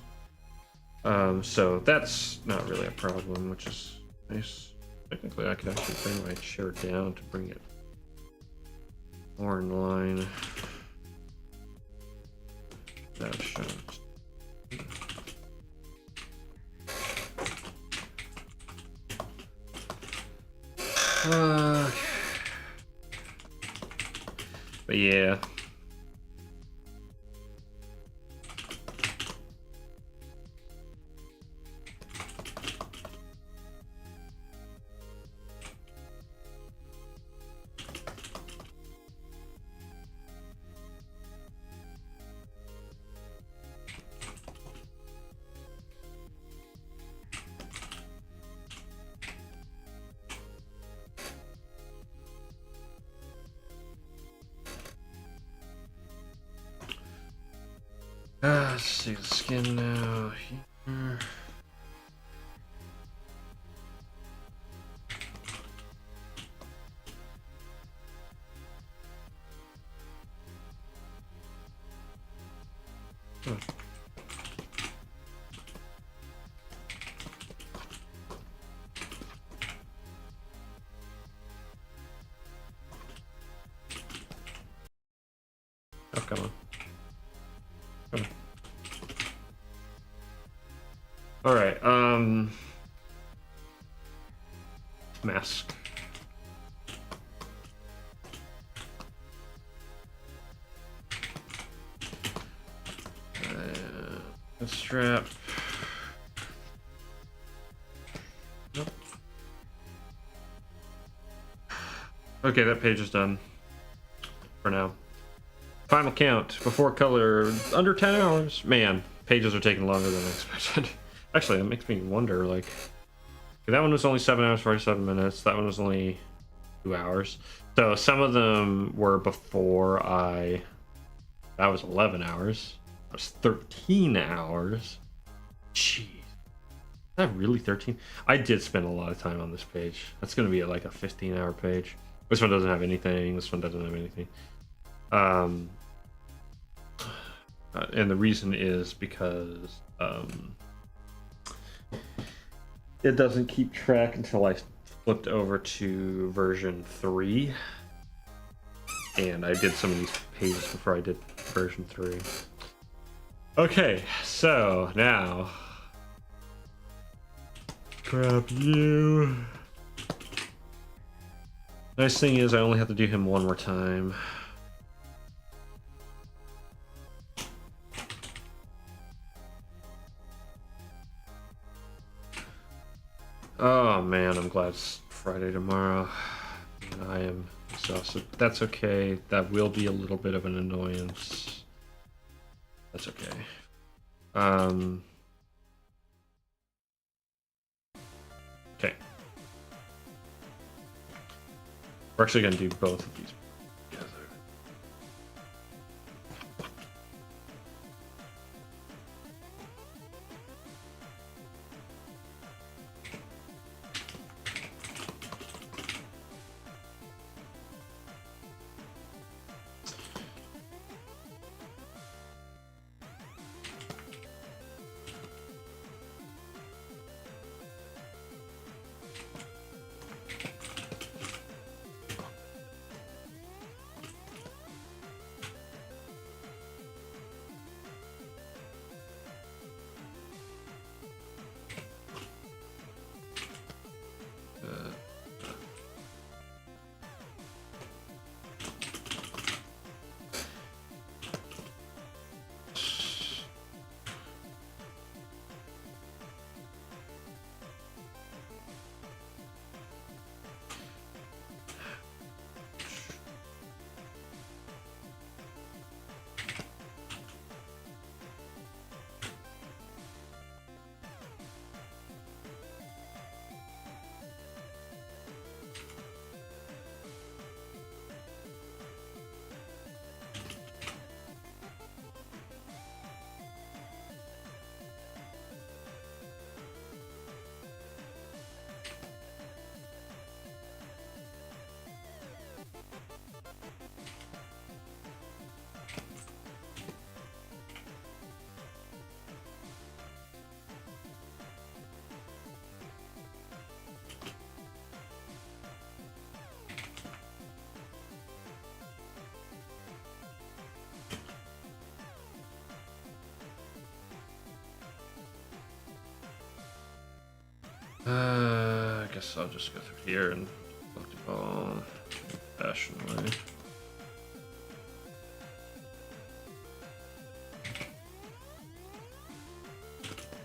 Speaker 1: So that's not really a problem, which is nice. Technically, I could actually bring my chair down to bring it more in line. That shows. But yeah. Let's see the skin now. Here. All right. Mask. A strap. Nope. Okay, that page is done for now. Final count before color, under 10 hours. Man, pages are taking longer than I expected. Actually, that makes me wonder, like, that one was only 7 hours, 47 minutes. That one was only 2 hours. So some of them were before that was 11 hours. That was 13 hours. Jeez. Is that really 13? I did spend a lot of time on this page. That's going to be like a 15-hour page. This one doesn't have anything. This one doesn't have anything. And the reason is because it doesn't keep track until I flipped over to version 3. And I did some of these pages before I did version 3. Okay, so now grab you. Nice thing is I only have to do him one more time. Oh man, I'm glad it's Friday tomorrow. And I am exhausted. That's okay. That will be a little bit of an annoyance. That's okay. Okay. We're actually going to do both of these together. I guess I'll just go through here and look at all fashion way.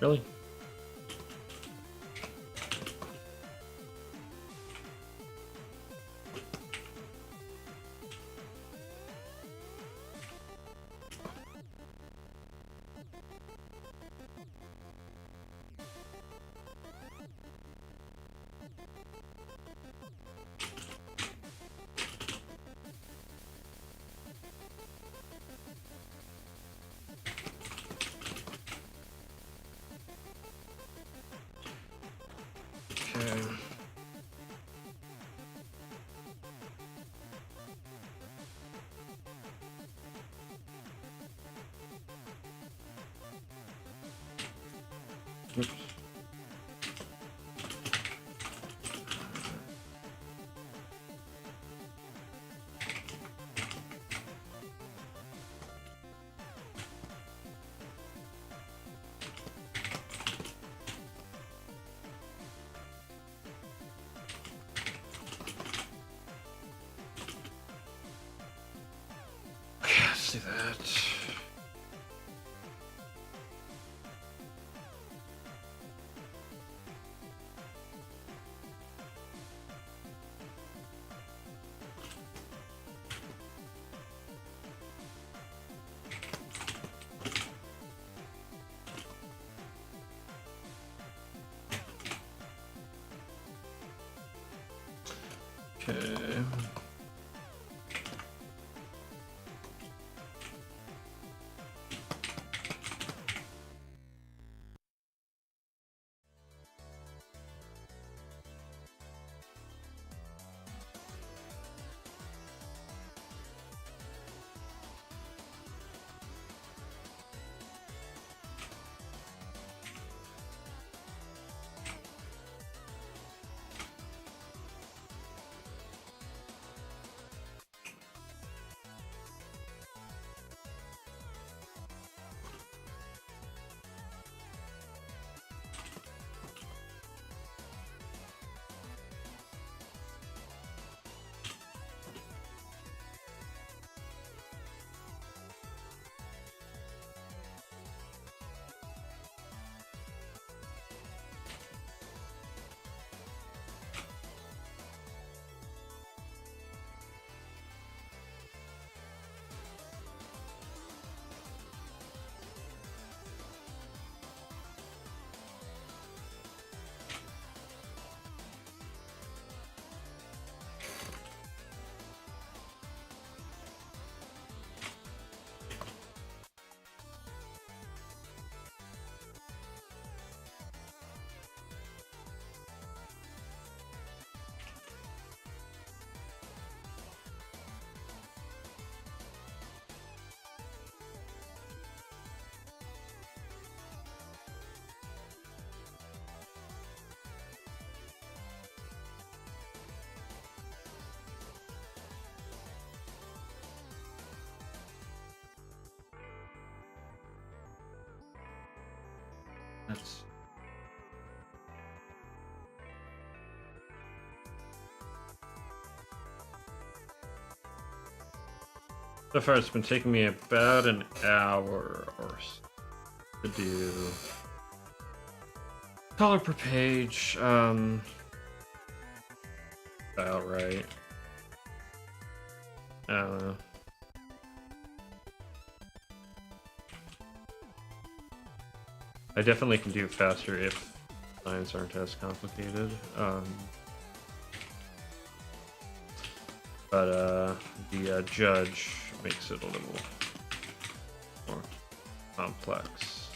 Speaker 1: Really? Okay. Oops. let's do that. Okay. That's so far. It's been taking me about an hour or so to do color per page. About right. I don't know. I definitely can do it faster if lines aren't as complicated. But the judge makes it a little more complex.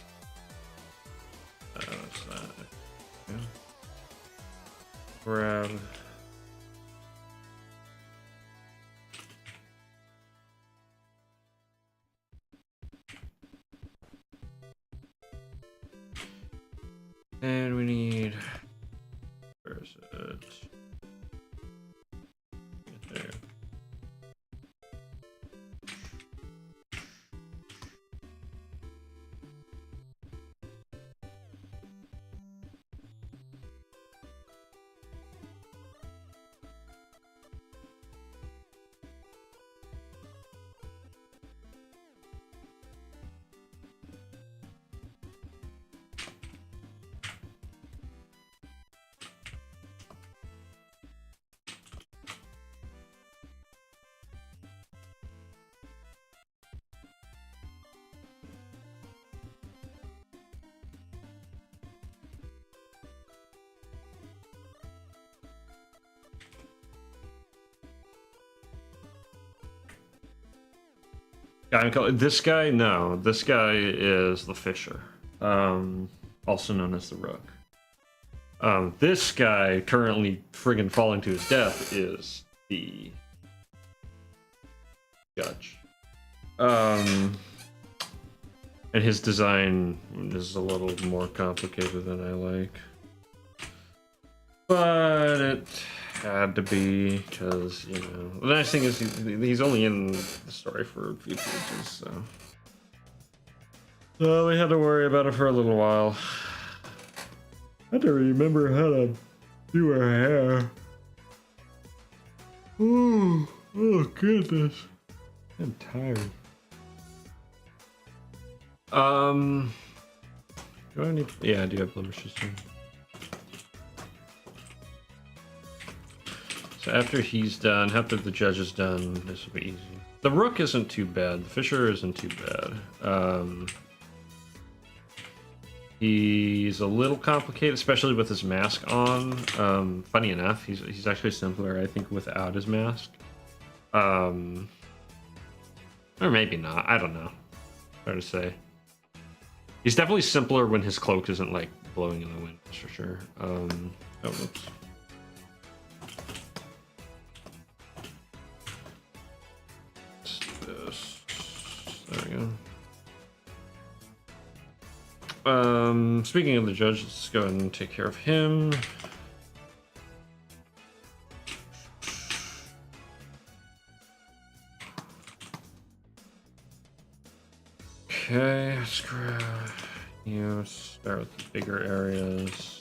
Speaker 1: That's that. Yeah. Grab. And we need. Where is it? There. This guy, no. This guy is the Fisher, also known as the Rook. This guy, currently friggin' falling to his death, is the Judge. And his design is a little more complicated than I like. But it had to be, because, you know... The nice thing is he's only in the story for a few pages, so... So we had to worry about it for a little while. I had to remember how to do her hair. Oh goodness. I'm tired. Do I need? Yeah, I do have blemishes too. So after he's done, after the judge is done, this will be easy. The rook isn't too bad. The fisher isn't too bad. He's a little complicated, especially with his mask on. Funny enough, he's actually simpler, I think, without his mask. Or maybe not. I don't know. Hard to say. He's definitely simpler when his cloak isn't like blowing in the wind, that's for sure. Oh, whoops. Let's do this. There we go. Speaking of the judge, let's go ahead and take care of him. Okay, let's grab you. Start with the bigger areas.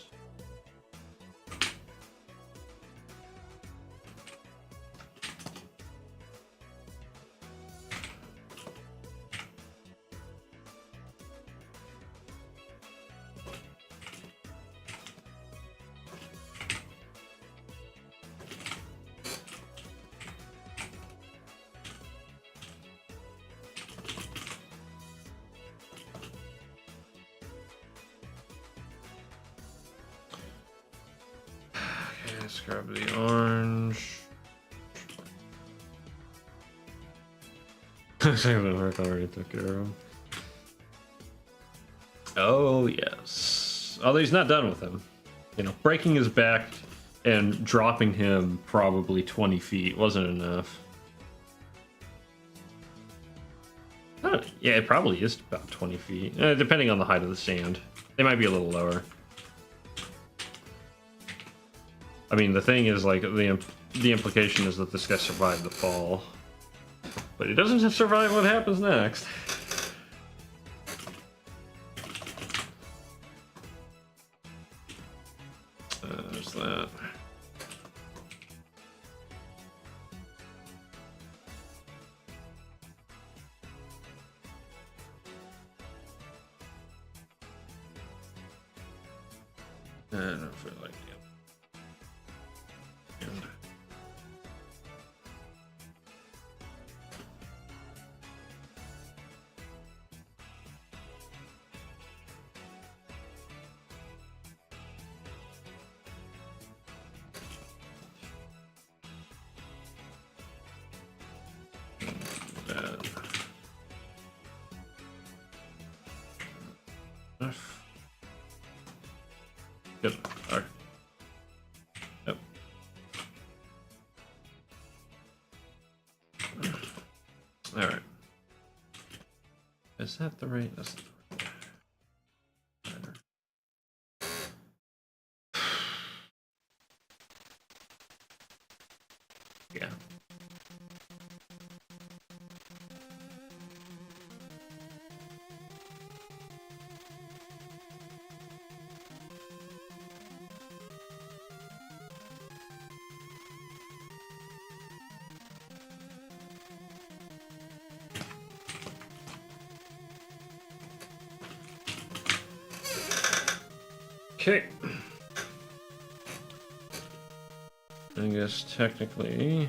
Speaker 1: Let's grab the orange. Already took care of him. Oh yes. Although he's not done with him. You know, breaking his back and dropping him probably 20 feet wasn't enough. Yeah, it probably is about 20 feet, depending on the height of the sand. They might be a little lower. I mean, the thing is, like, the implication is that this guy survived the fall. But he doesn't survive what happens next. There's that. I don't feel like it. Good. All right. Yep. All right. Is that the right? That's the right. Yeah. Okay. I guess technically.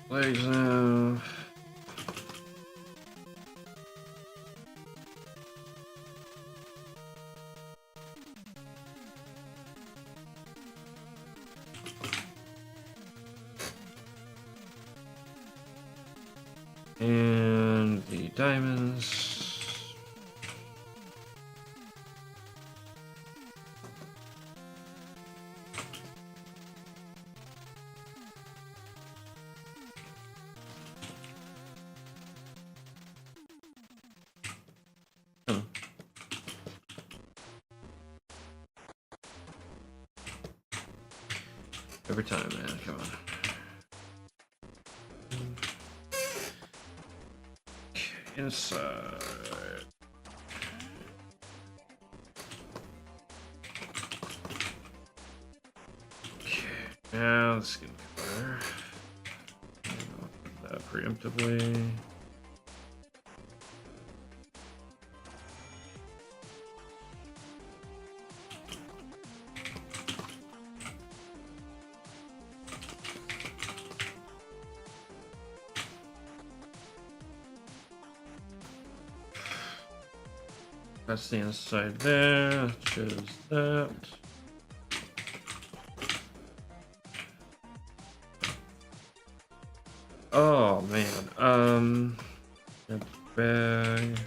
Speaker 1: Legs now. And the diamonds. Every time, man. Come on. Okay, inside. Okay, now the skin color. Put that preemptively. That's the inside there. Choose that. Oh man. That bag.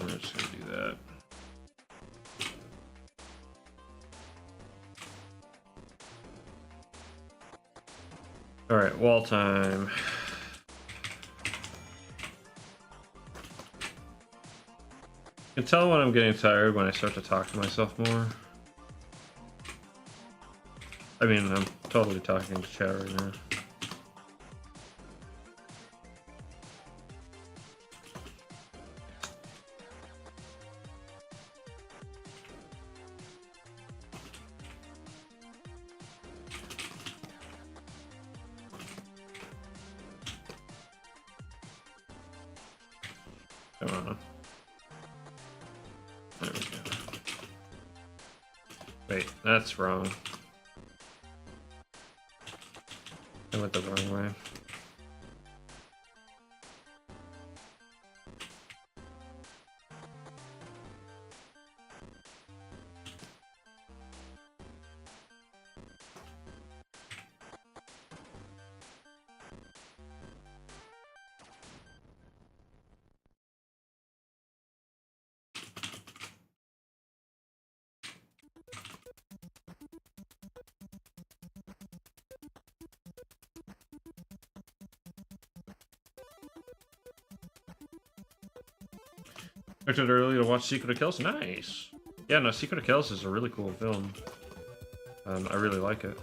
Speaker 1: I'm just gonna do that. All right, wall time. You can tell when I'm getting tired when I start to talk to myself more. I mean, I'm totally talking to chat right now. Come on. There we go. Wait, that's wrong. I went the wrong way. Expected early to watch Secret of Kells. Nice. Yeah, no, Secret of Kells is a really cool film. I really like it.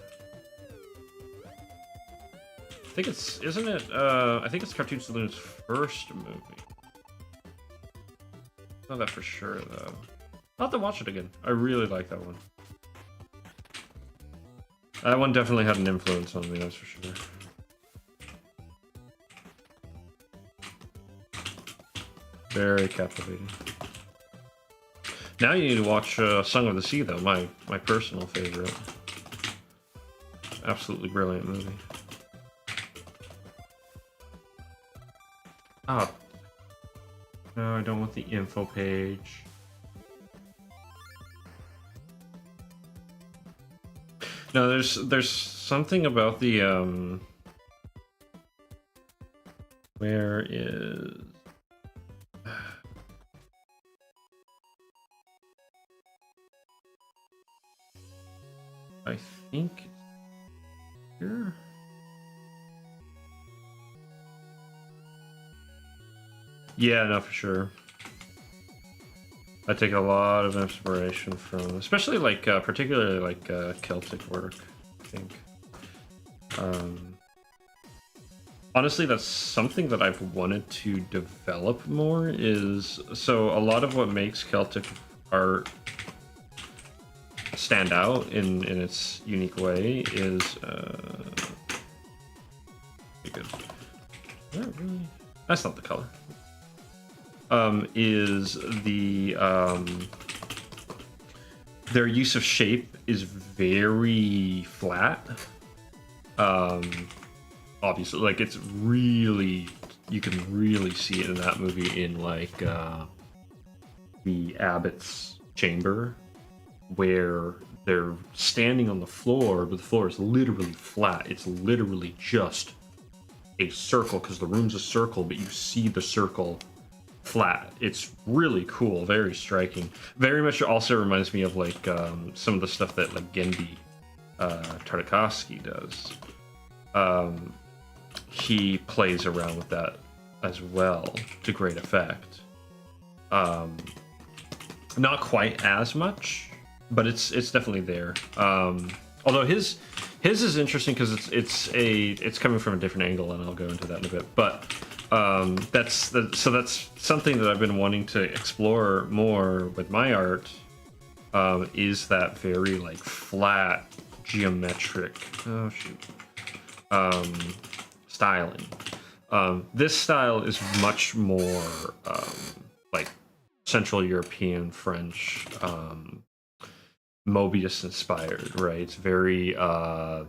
Speaker 1: I think it's, isn't it? I think it's Cartoon Saloon's first movie. Not that for sure though. I'll have to watch it again. I really like that one. That one definitely had an influence on me, that's for sure. Very captivating. Now you need to watch Song of the Sea, though, my personal favorite. Absolutely brilliant movie. Oh. No, I don't want the info page. No, there's something about the where is I think here. Yeah, no, for sure. I take a lot of inspiration from, especially like, particularly like Celtic work, I think. Honestly, that's something that I've wanted to develop more is, so a lot of what makes Celtic art stand out in its unique way is, good. Not really. That's not the color. Is the their use of shape is very flat. Obviously, like it's really, you can really see it in that movie in like the abbot's chamber, where they're standing on the floor, but the floor is literally flat. It's literally just a circle because the room's a circle, but you see the circle flat. It's really cool, very striking. Very much also reminds me of like some of the stuff that like Gendy Tartakovsky does. He plays around with that as well to great effect. Not quite as much but it's definitely there. Although his is interesting because it's coming from a different angle, and I'll go into that in a bit. But that's something that I've been wanting to explore more with my art. Is that very like flat geometric styling. This style is much more like Central European, French, Mobius inspired, right? It's very I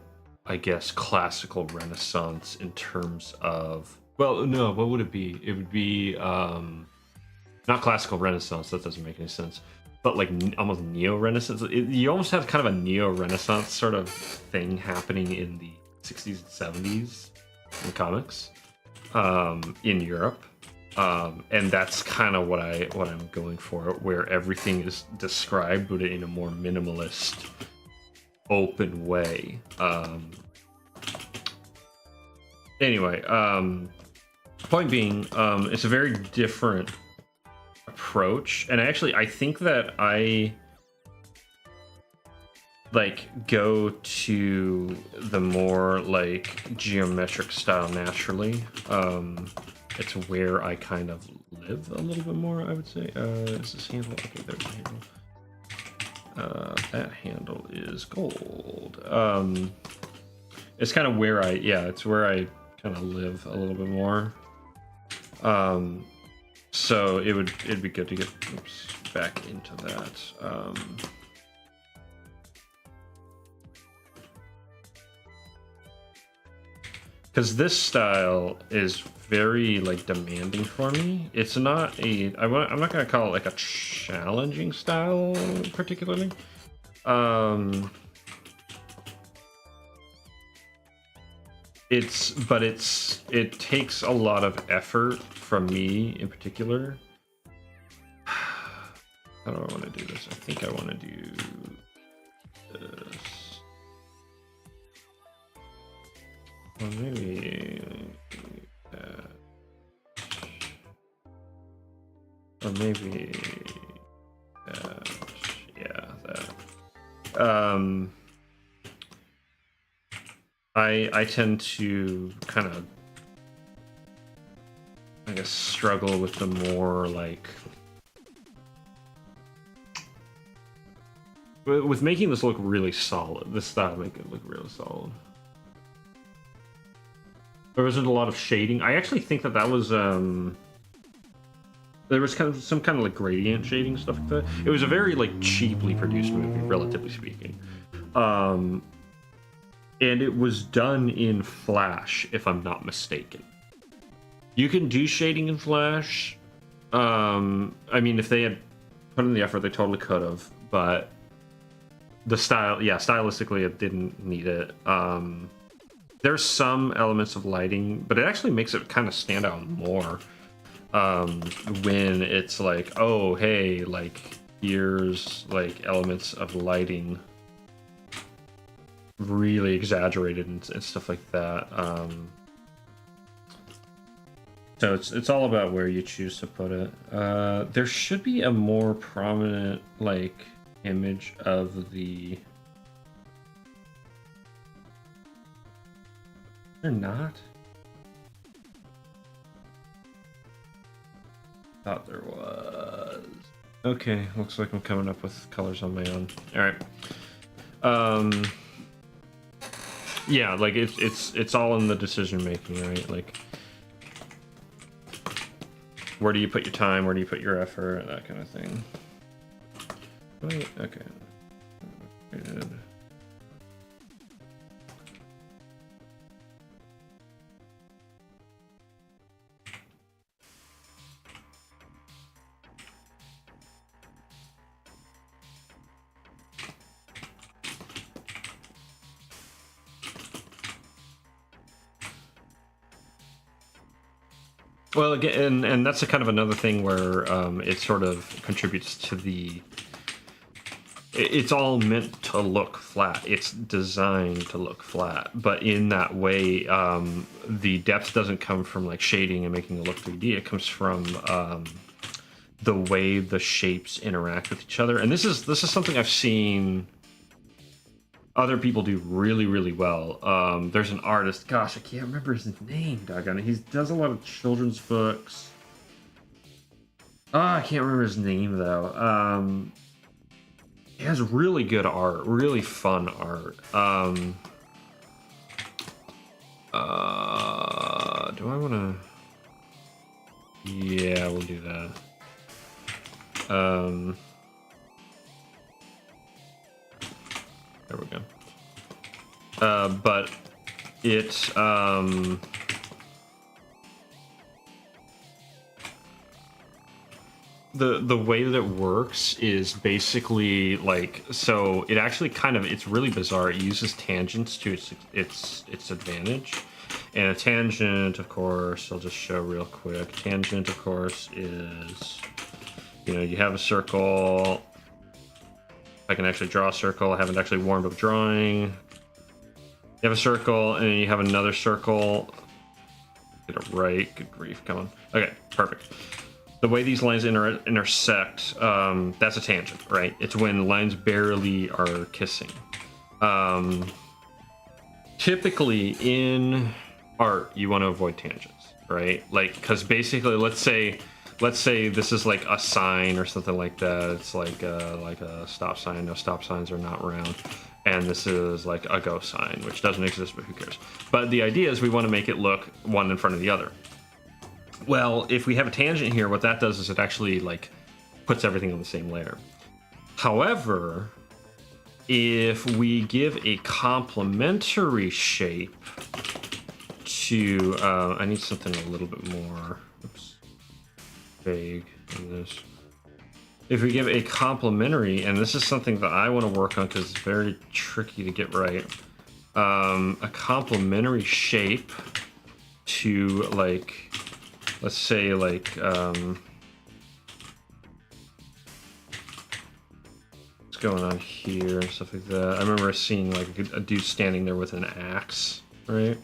Speaker 1: guess classical Renaissance in terms of, well, no, what would it be? It would be not classical Renaissance, that doesn't make any sense, but like almost neo-Renaissance. You almost have kind of a neo-Renaissance sort of thing happening in the 60s and 70s in comics in Europe. And that's kind of what I'm going for, where everything is described but in a more minimalist, open way. Anyway, point being, it's a very different approach, and I think that I like go to the more like geometric style naturally. It's where I kind of live a little bit more, I would say. Is this handle? Okay, there's the handle. That handle is gold. It's kind of where it's where I kind of live a little bit more. So it'd be good to get back into that. Because this style is very like demanding for me. It's not I'm not gonna call it like a challenging style particularly. It takes a lot of effort from me in particular. How do I want to do this? I think I want to do this. Well, maybe that. Or maybe that. Yeah, that. I tend to kind of, I guess, struggle with the more like with making this look really solid. This style make it look really solid. There wasn't a lot of shading. I actually think that was there was kind of some kind of like gradient shading stuff like that. It was a very like cheaply produced movie, relatively speaking. And it was done in Flash, if I'm not mistaken. You can do shading in Flash. I mean, if they had put in the effort, they totally could have. But the style, stylistically, it didn't need it. There's some elements of lighting, but it actually makes it kind of stand out more when it's like, oh, hey, like, here's like elements of lighting really exaggerated and stuff like that. So it's all about where you choose to put it. There should be a more prominent like image of the. They're not. Thought there was. Okay, looks like I'm coming up with colors on my own. All right. Yeah, like it's all in the decision making, right? Like, where do you put your time? Where do you put your effort? That kind of thing. Wait, okay. Good. Well, again, and that's a kind of another thing where it sort of contributes to the. It's all meant to look flat. It's designed to look flat, but in that way, the depth doesn't come from like shading and making it look 3D. It comes from the way the shapes interact with each other. And this is something I've seen other people do really, really well. There's an artist, gosh, I can't remember his name, doggone it. He does a lot of children's books. I can't remember his name though. He has really good art, really fun art. Do I want to? Yeah, we'll do that. There we go. But it's the way that it works is basically like, so it actually kind of, it's really bizarre. It uses tangents to its advantage. And a tangent, of course, I'll just show real quick. Tangent, of course, is, you know, you have a circle. I can actually draw a circle. I haven't actually warmed up drawing. You have a circle, and you have another circle. Get it right. Good grief, come on. Okay, perfect. The way these lines intersect, that's a tangent, right? It's when lines barely are kissing. Typically in art, you want to avoid tangents, right? Like, because basically, let's say this is like a sign or something like that. It's like a stop sign. No, stop signs are not round. And this is like a go sign, which doesn't exist, but who cares? But the idea is we want to make it look one in front of the other. Well, if we have a tangent here, what that does is it actually like puts everything on the same layer. However, if we give a complementary shape to, I need something a little bit more vague in this. If we give a complementary, and this is something that I want to work on because it's very tricky to get right, a complementary shape to like, let's say like, what's going on here and stuff like that. I remember seeing like a dude standing there with an axe, right?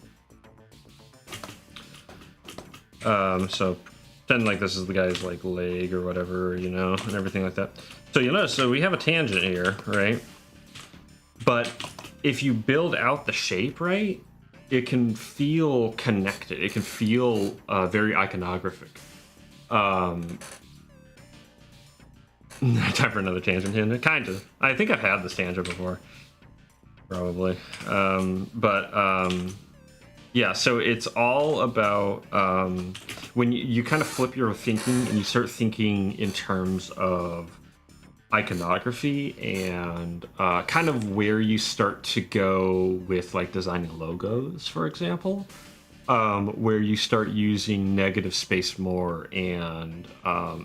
Speaker 1: So pretend like this is the guy's like leg or whatever, you know, and everything like that. So you notice, so we have a tangent here, right? But if you build out the shape right, it can feel connected. It can feel very iconographic. Time for another tangent. Kind of. I think I've had this tangent before, probably. Yeah, so it's all about when you kind of flip your thinking and you start thinking in terms of iconography and kind of where you start to go with like designing logos, for example, where you start using negative space more and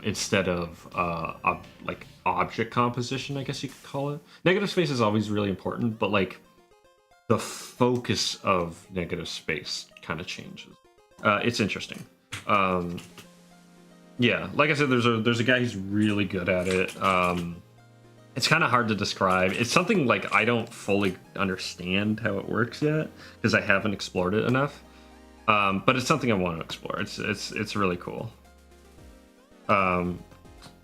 Speaker 1: instead of like object composition, I guess you could call it. Negative space is always really important, but like the focus of negative space kind of changes. It's interesting. Yeah, like I said, there's a guy who's really good at it. It's kind of hard to describe. It's something like I don't fully understand how it works yet because I haven't explored it enough. But it's something I want to explore. It's really cool.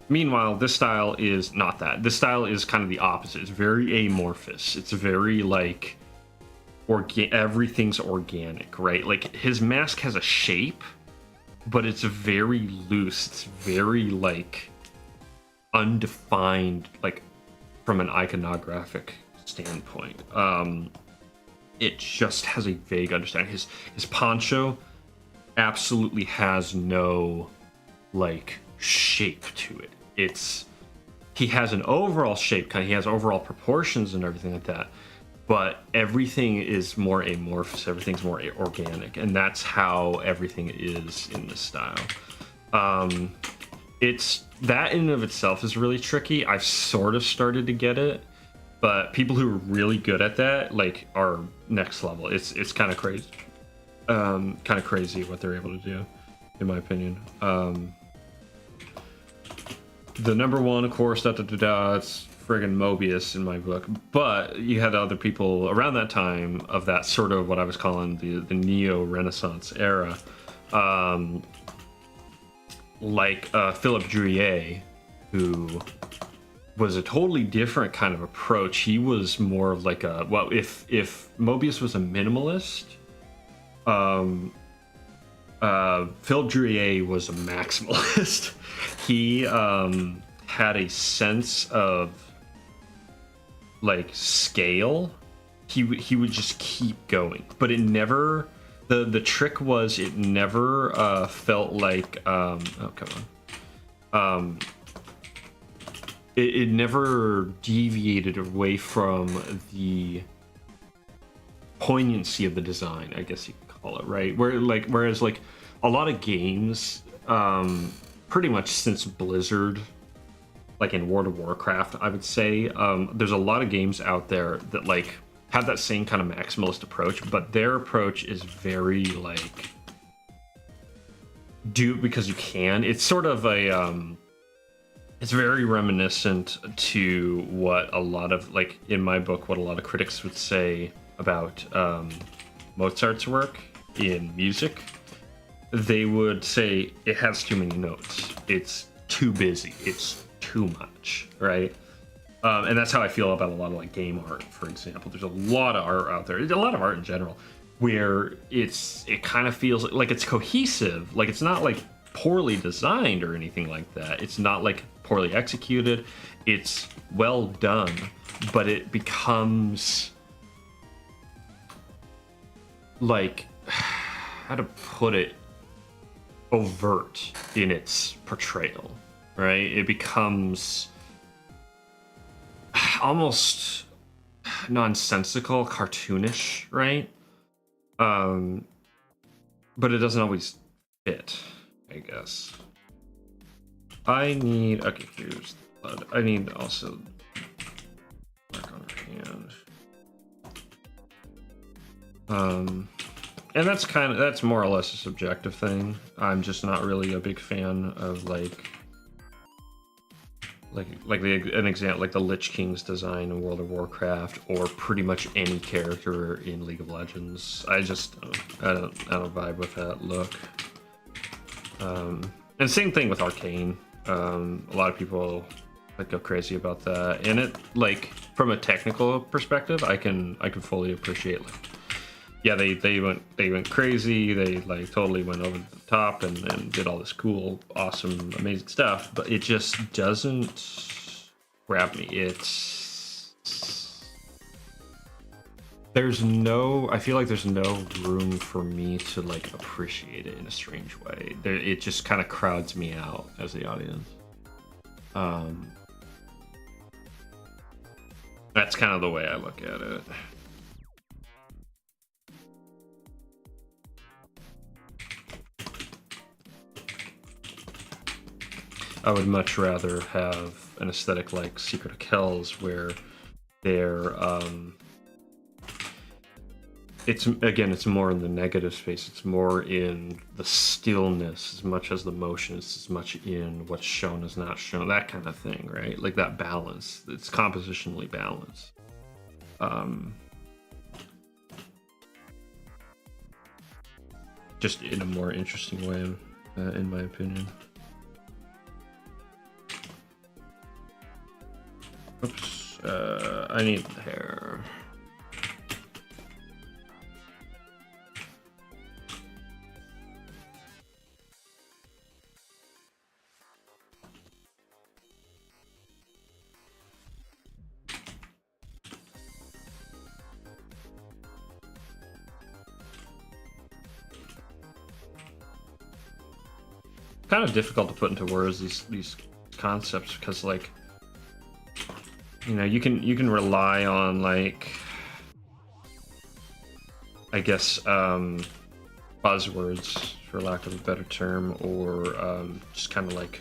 Speaker 1: Meanwhile, this style is not that. This style is kind of the opposite. It's very amorphous. It's very like everything's organic, right? Like his mask has a shape, but it's very loose. It's very like undefined, like from an iconographic standpoint. It just has a vague understanding. His poncho absolutely has no like shape to it. He has an overall shape, he has overall proportions and everything like that. But everything is more amorphous, everything's more organic, and that's how everything is in this style. It's that in and of itself is really tricky. I've sort of started to get it, but people who are really good at that like are next level. It's kind of crazy, what they're able to do, in my opinion. The number one, of course, it's friggin' Mobius in my book, but you had other people around that time of that sort of what I was calling the neo-Renaissance era. like Philip Drouillet, who was a totally different kind of approach. He was more of like a, well, if Mobius was a minimalist, Philip Drouillet was a maximalist. He had a sense of like scale. He would just keep going, but it never. The trick was it never felt like oh come on. It never deviated away from the poignancy of the design, I guess you could call it, right? Whereas like a lot of games, pretty much since Blizzard, like in World of Warcraft, I would say, there's a lot of games out there that like have that same kind of maximalist approach, but their approach is very like do it because you can. It's sort of a it's very reminiscent to what a lot of, like in my book, what a lot of critics would say about Mozart's work in music. They would say it has too many notes. It's too busy. It's too much, right? And that's how I feel about a lot of like game art, for example. There's a lot of art out there, a lot of art in general, where it kind of feels like it's cohesive. Like it's not like poorly designed or anything like that. It's not like poorly executed. It's well done, but it becomes like, how to put it, overt in its portrayal, right? It becomes almost nonsensical, cartoonish, right? But it doesn't always fit, I guess. I need, okay, here's the blood. I need also mark on her hand. And that's more or less a subjective thing. I'm just not really a big fan of an example like the Lich King's design in World of Warcraft, or pretty much any character in League of Legends. I don't vibe with that look. And same thing with Arcane. A lot of people like go crazy about that, and it, like, from a technical perspective, I can fully appreciate, like, yeah, they went crazy. They like totally went over the top and did all this cool, awesome, amazing stuff. But it just doesn't grab me. I feel like there's no room for me to like appreciate it in a strange way. It just kind of crowds me out as the audience. That's kind of the way I look at it. I would much rather have an aesthetic like Secret of Kells, where they're it's more in the negative space. It's more in the stillness as much as the motion. It's as much in what's shown as not shown, that kind of thing, right? Like that balance. It's compositionally balanced. Just in a more interesting way, in my opinion. Oops, I need the hair. Kind of difficult to put into words these concepts, because like, you know, you can rely on, like, I guess buzzwords, for lack of a better term, or just kind of like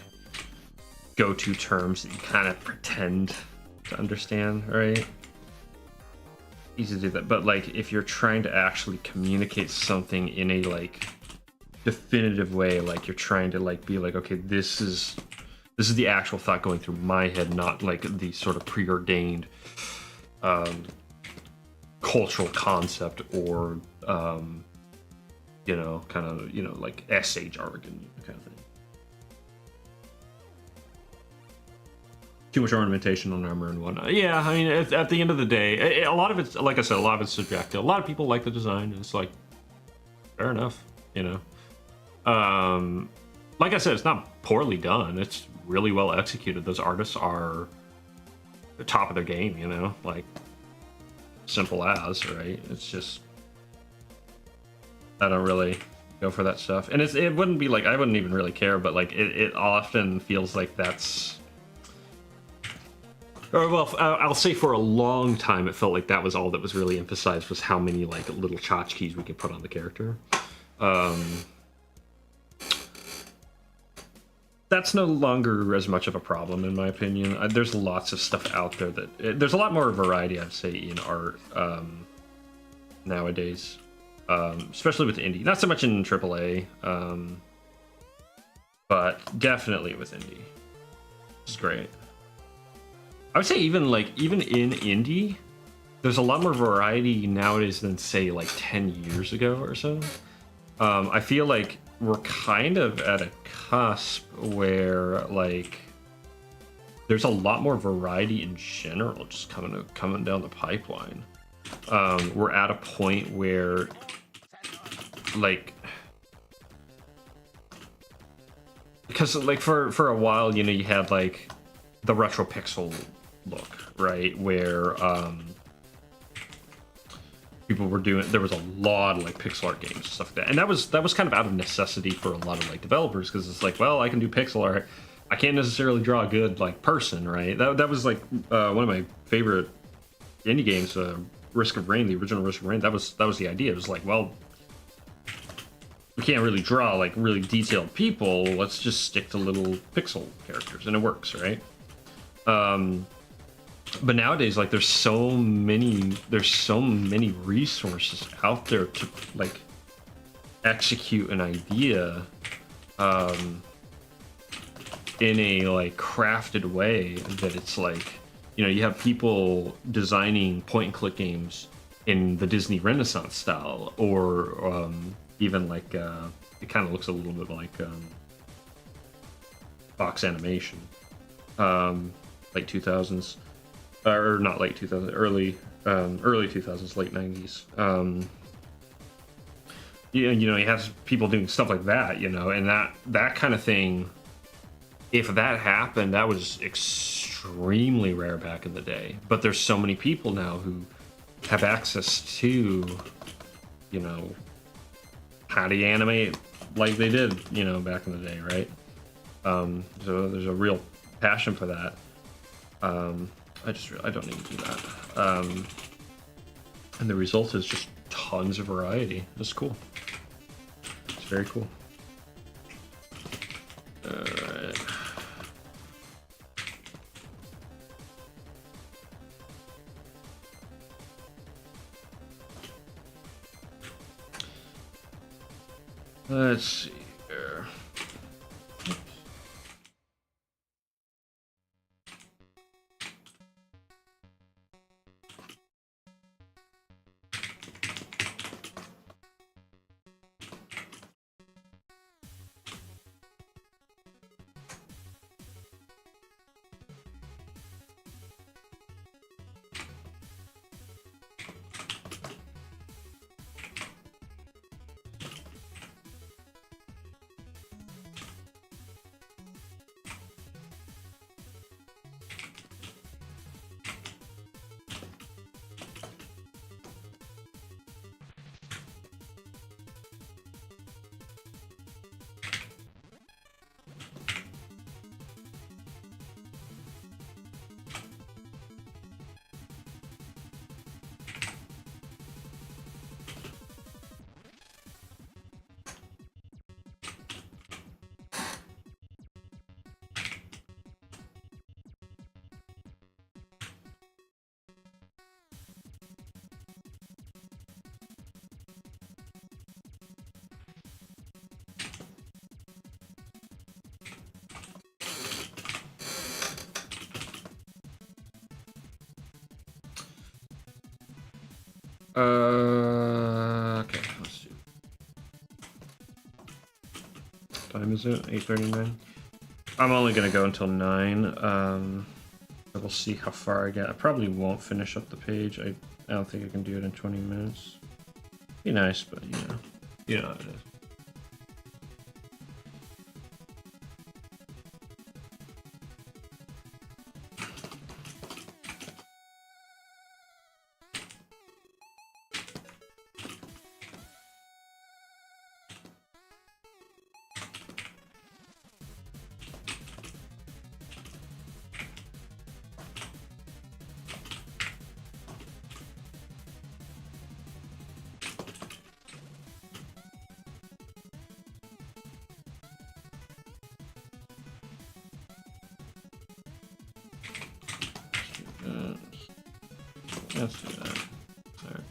Speaker 1: go-to terms that you kind of pretend to understand, right? Easy to do that, but like if you're trying to actually communicate something in a like definitive way, like you're trying to like be like, okay, this is the actual thought going through my head, not like the sort of preordained cultural concept, or you know, kind of, you know, like essay jargon kind of thing. too much ornamentation on armor and whatnot. Yeah, I mean, at the end of the day, a lot of it's, like I said, a lot of it's subjective. A lot of people like the design, and it's like, fair enough, you know. Like I said, it's not poorly done. It's really well executed. Those artists are the top of their game, you know, like simple as, right? It's just, I don't really go for that stuff, and it wouldn't be like, I wouldn't even really care, but like it often feels like that's, or well, I'll say for a long time it felt like that was all that was really emphasized, was how many like little tchotchkes we could put on the character. That's no longer as much of a problem, in my opinion. There's lots of stuff out there that there's a lot more variety, I'd say, in art nowadays, especially with indie. Not so much in AAA, but definitely with indie. It's great. I would say even in indie, there's a lot more variety nowadays than, say, like 10 years ago or so. I feel like we're kind of at a cusp where like there's a lot more variety in general just coming down the pipeline. We're at a point where like, because like for a while, you know, you had like the retro pixel look, right, where people were doing, there was a lot of like pixel art games and stuff like that, and that was kind of out of necessity for a lot of like developers, because it's like, well, I can do pixel art, I can't necessarily draw a good like person, right? That was like one of my favorite indie games, Risk of Rain, the original Risk of Rain. That was the idea. It was like, well, we can't really draw like really detailed people, let's just stick to little pixel characters, and it works, right? But nowadays, like, there's so many resources out there to like execute an idea in a like crafted way that it's like, you know, you have people designing point and click games in the Disney Renaissance style, or even like it kind of looks a little bit like Fox Animation, like 2000s. Or not late 2000s, early 2000s, late 90s. You know, you have people doing stuff like that, you know, and that kind of thing, if that happened, that was extremely rare back in the day. But there's so many people now who have access to, you know, how to animate like they did, you know, back in the day, right? So there's a real passion for that. I don't need to do that. And the result is just tons of variety. It's cool. It's very cool. Alright. Let's see here. Okay, let's see. Time is it? 8:39. I'm only gonna go until 9. We'll see how far I get. I probably won't finish up the page. I don't think I can do it in 20 minutes. Be nice, but you know how it is. Let's do that. Sorry.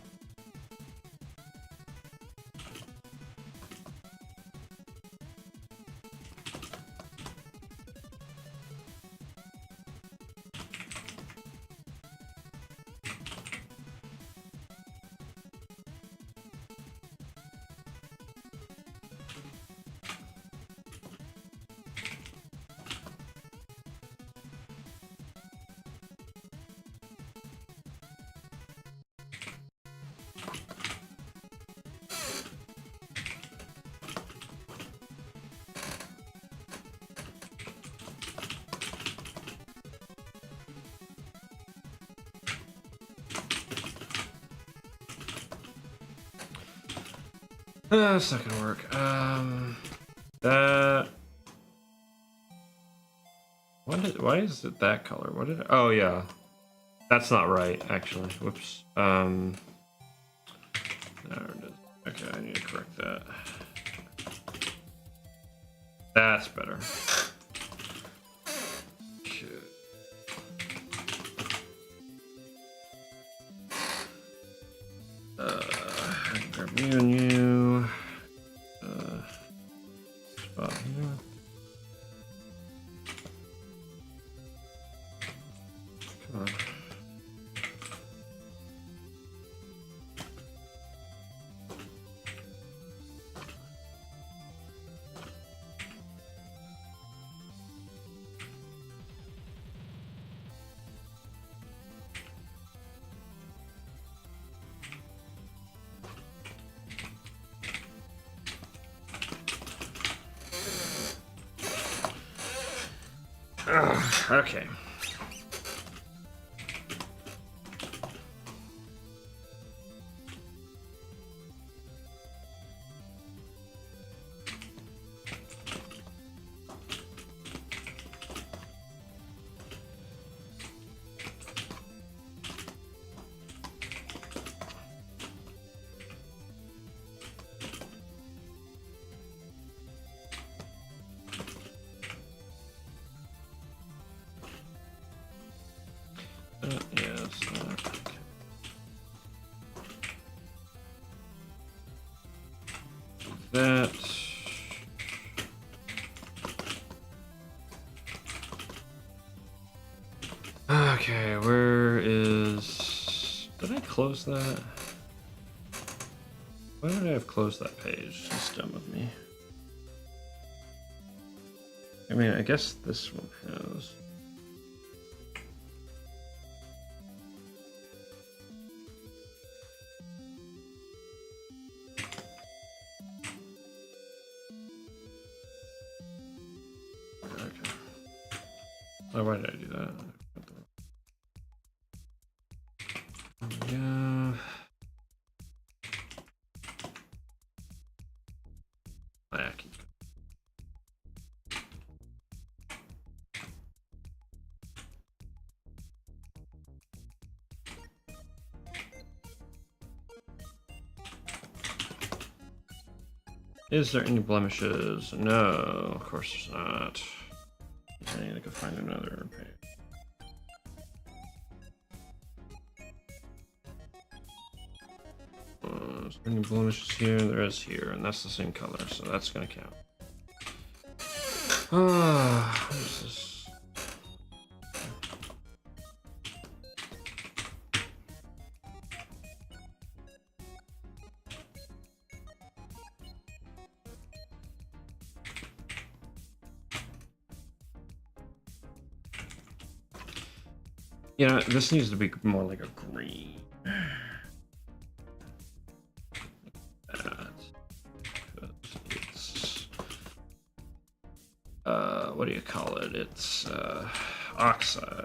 Speaker 1: That's not gonna work. That. Why is it that color? What did? Oh yeah, that's not right. Actually, whoops. There it is. Okay, I need to correct that. That's better. Okay. Grab you and you. Spot here. Come on. Okay. Yes. That. Okay, where is... Did I close that? Why did I have closed that page? That's dumb of me. I mean, I guess this one has... Okay. Oh, why did I do that? Yeah. Is there any blemishes? No, of course there's not. I need to go find another page. Is there any blemishes here? There is here, and that's the same color, so that's gonna count. Ah, what is this? You know, this needs to be more like a green. It's what do you call it? It's oxidized.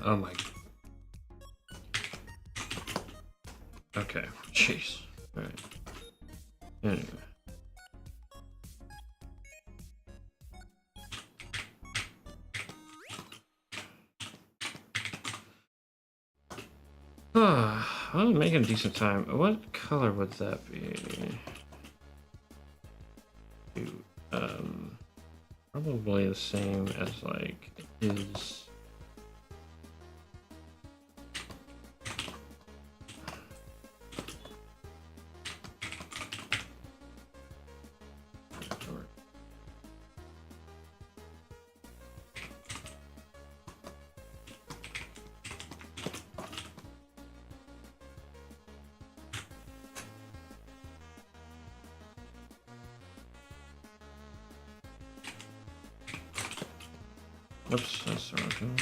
Speaker 1: Oh my. Okay. Jeez. All right. Anyway. I'm making decent time. What color would that be? Probably the same as like his. Oops, that's the wrong one.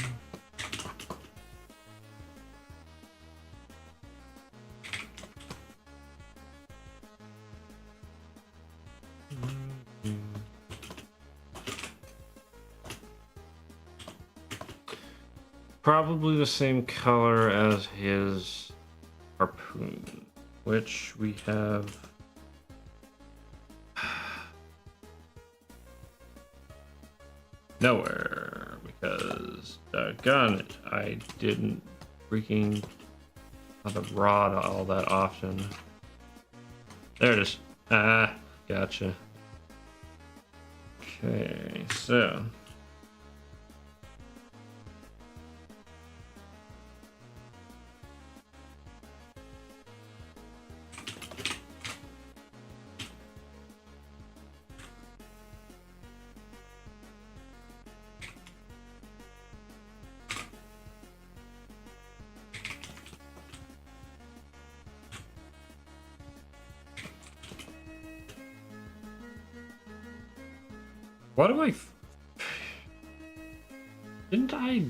Speaker 1: Probably the same color as his harpoon, which we have. Nowhere, because doggone it, I didn't freaking have a rod all that often. There it is. Ah, gotcha. Okay, so. What do I... Didn't I...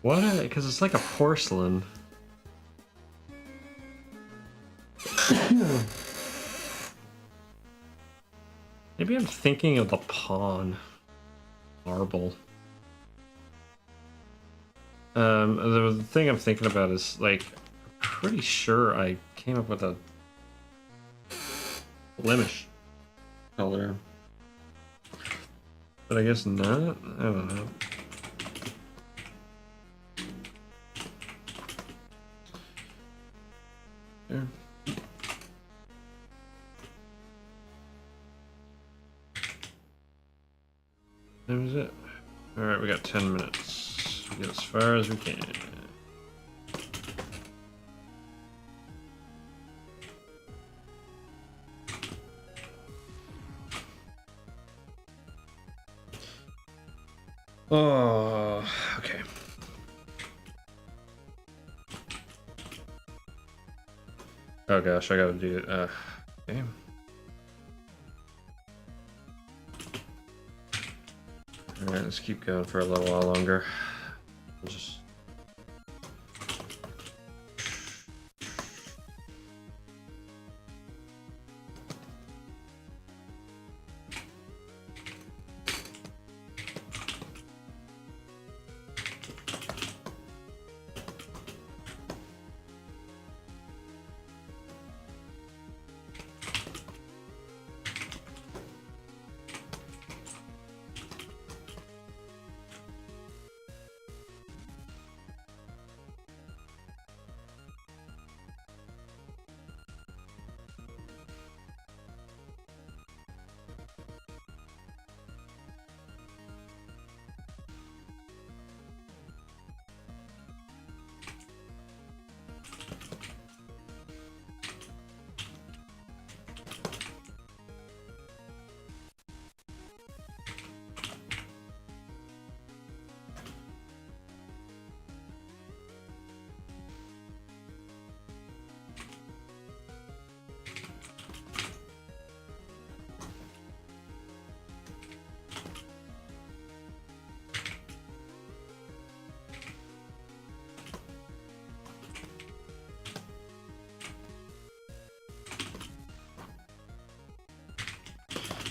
Speaker 1: What? Because it's like a porcelain. Maybe I'm thinking of the pawn. Marble. The thing I'm thinking about is, like, I'm pretty sure I came up with a blemish color. But I guess not? I don't know. There. That was it. Alright, we got 10 minutes. We get as far as we can. Oh, okay. Oh gosh, I gotta do it. Okay. Alright, let's keep going for a little while longer. We'll just...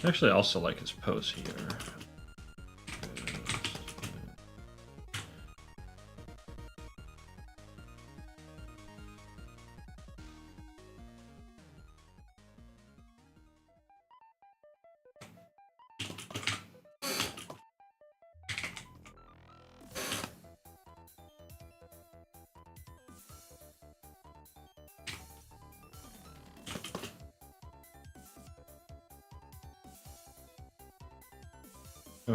Speaker 1: Actually, I also like his pose here. Oh.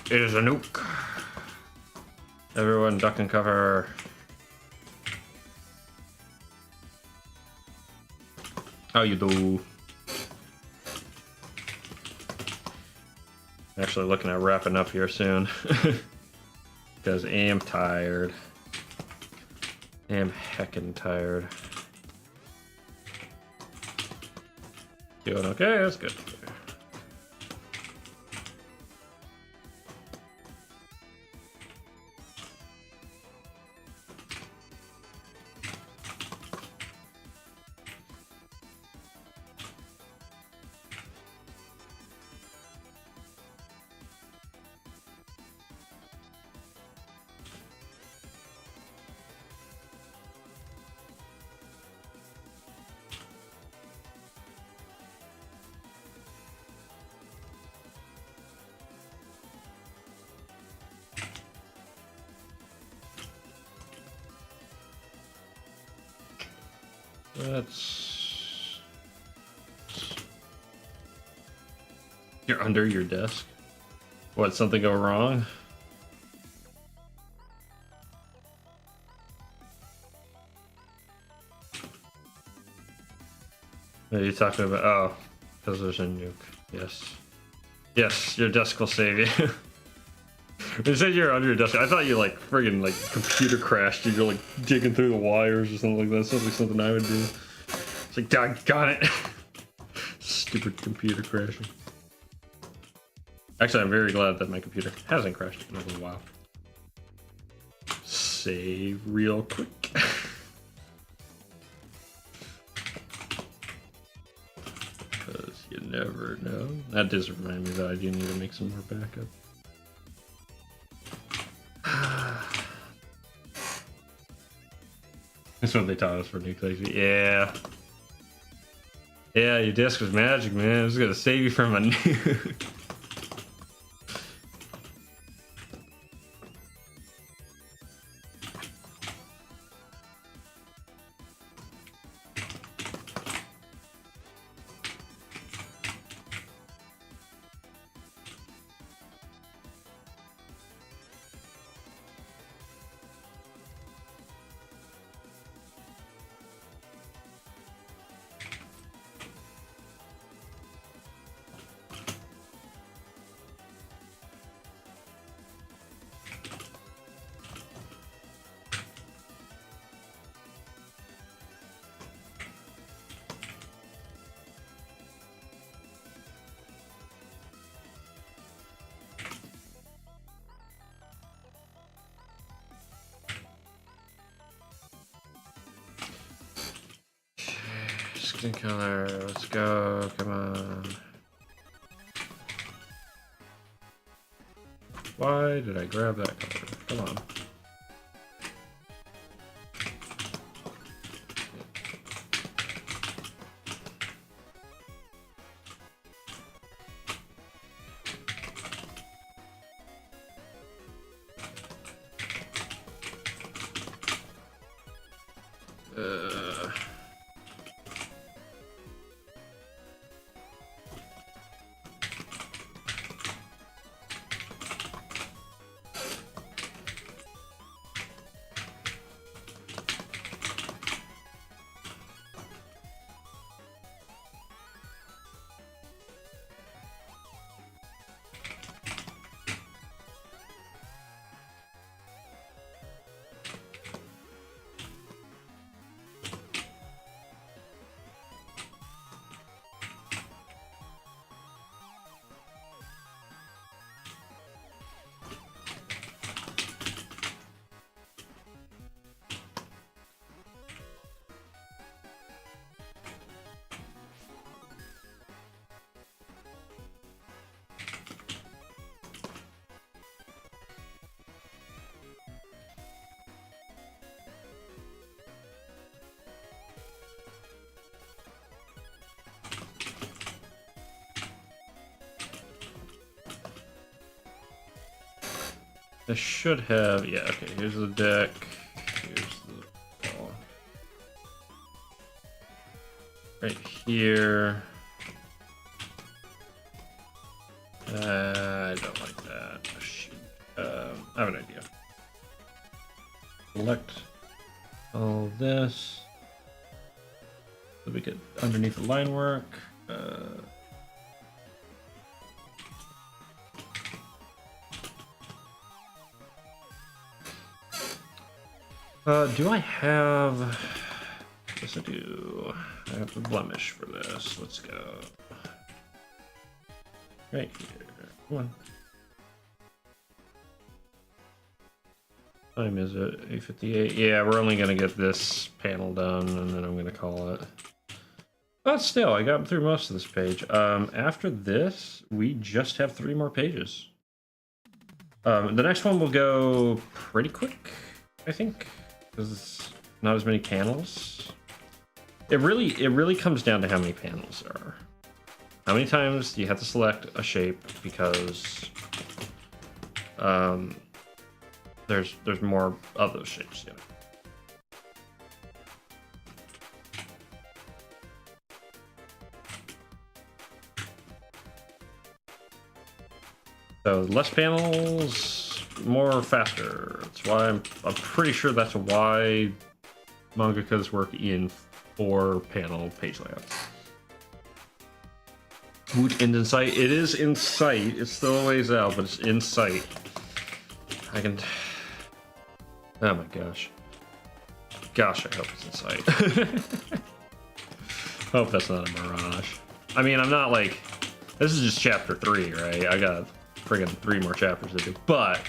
Speaker 1: It is a nuke. Everyone duck and cover. How you do? Actually looking at wrapping up here soon. Because I am tired. I am heckin' tired. Doing okay, that's good. That's... You're under your desk? What, something go wrong? What are you talking about? Oh, because there's a nuke. Yes. Yes, your desk will save you. When you said you're under your desk, I thought you like friggin' like computer crashed and you're like digging through the wires or something like that. Sounds like something I would do. It's like, got it. Stupid computer crashing. Actually, I'm very glad that my computer hasn't crashed in a little while. Save real quick. Because you never know. That does remind me that I do need to make some more backup. That's what they taught us for nucleic. Yeah. Yeah, your disk was magic, man. It was gonna save you from a nuke. Skin color, let's go, come on. Why did I grab that color? Come on. I should have, yeah, okay, here's the deck, here's the ball. Right here. I don't like that. Shoot. I have an idea. Select all this. So we get underneath the line work. Do I have... Yes, I do. I have the blemish for this. Let's go. Right here. Come on. Time is it? 8:58. Yeah, we're only gonna get this panel done, and then I'm gonna call it. But still, I got through most of this page. After this, we just have 3 more pages. The next one will go pretty quick, I think. There's not as many panels. It really comes down to how many panels there are. How many times you have to select a shape because there's more of those shapes. Yeah. So less panels. More faster. That's why I'm pretty sure that's why mangakas work in 4-panel page layouts. Woot end in sight. It is in sight. It's still a ways out, but it's in sight. I can. Oh my gosh. Gosh, I hope it's in sight. Hope that's not a mirage. I mean, I'm not like, this is just chapter 3, right? I got friggin' 3 more chapters to do. But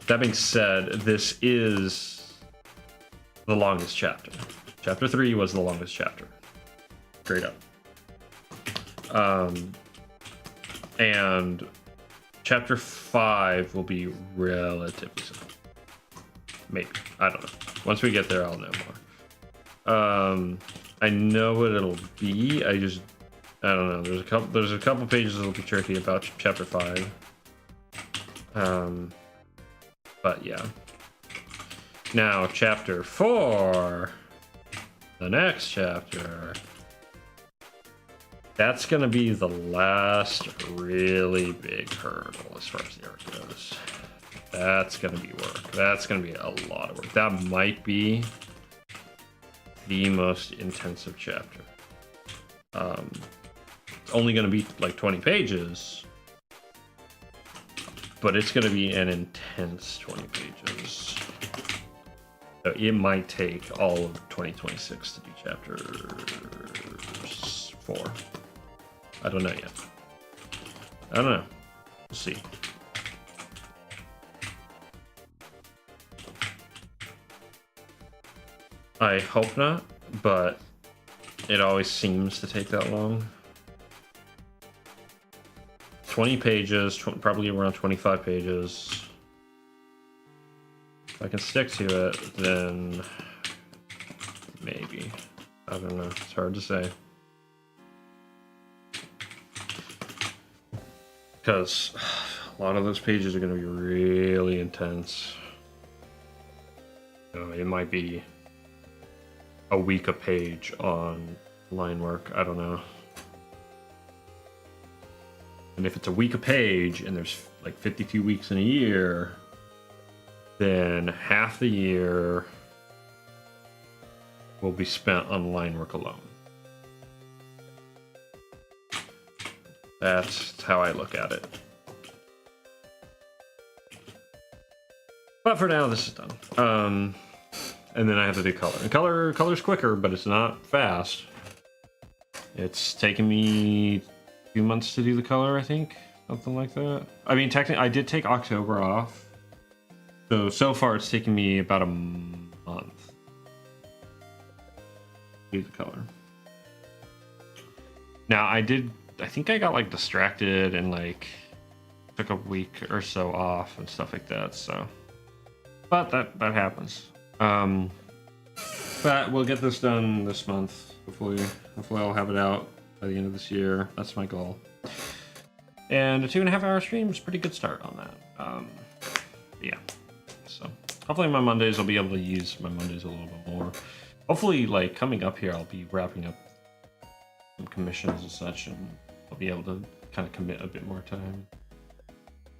Speaker 1: that being said, this is the longest chapter. Chapter 3 was the longest chapter. Straight up. And chapter 5 will be relatively simple. Maybe. I don't know. Once we get there, I'll know more. I know what it'll be. I don't know. There's a couple pages that'll be tricky about chapter 5. But yeah. Now, chapter 4, the next chapter, that's gonna be the last really big hurdle as far as the arc goes. That's gonna be work. That's gonna be a lot of work. That might be the most intensive chapter. It's only gonna be like 20 pages, but it's gonna be an intense 20 pages. So it might take all of 2026 to do chapter 4. I don't know yet. I don't know. We'll see. I hope not, but it always seems to take that long. 20 pages, probably around 25 pages. If I can stick to it, then maybe. I don't know. It's hard to say. Because a lot of those pages are going to be really intense. It might be a week a page on line work. I don't know. And if it's a week a page and there's like 52 weeks in a year, then half the year will be spent on line work alone. That's how I look at it. But for now, this is done. And then I have to do color. And color's quicker, but it's not fast. It's taken me 2 months to do the color, I think. Something like that. I mean, technically, I did take October off. So far, it's taken me about a month to do the color. Now, I think I got like distracted and like took a week or so off and stuff like that, so. But that happens. But we'll get this done this month. Hopefully I'll have it out by the end of this year. That's my goal. And a 2.5 hour stream is a pretty good start on that. Yeah. So hopefully my Mondays, I'll be able to use my Mondays a little bit more. Hopefully, like coming up here, I'll be wrapping up some commissions and such, and I'll be able to kind of commit a bit more time.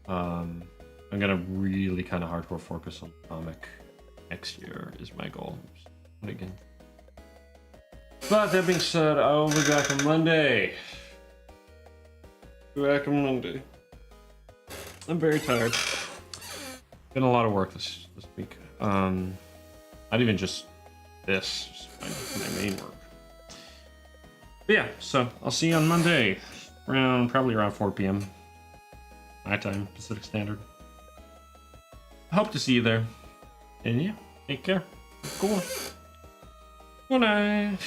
Speaker 1: I'm gonna really kind of hardcore focus on comic next year is my goal. Again. But that being said, I will be back on Monday. I'm very tired. Been a lot of work this week. Not even just this, just my main work. But yeah, so I'll see you on Monday, probably around 4 p.m. my time, Pacific Standard. I hope to see you there. And yeah, take care. Cool. Good night.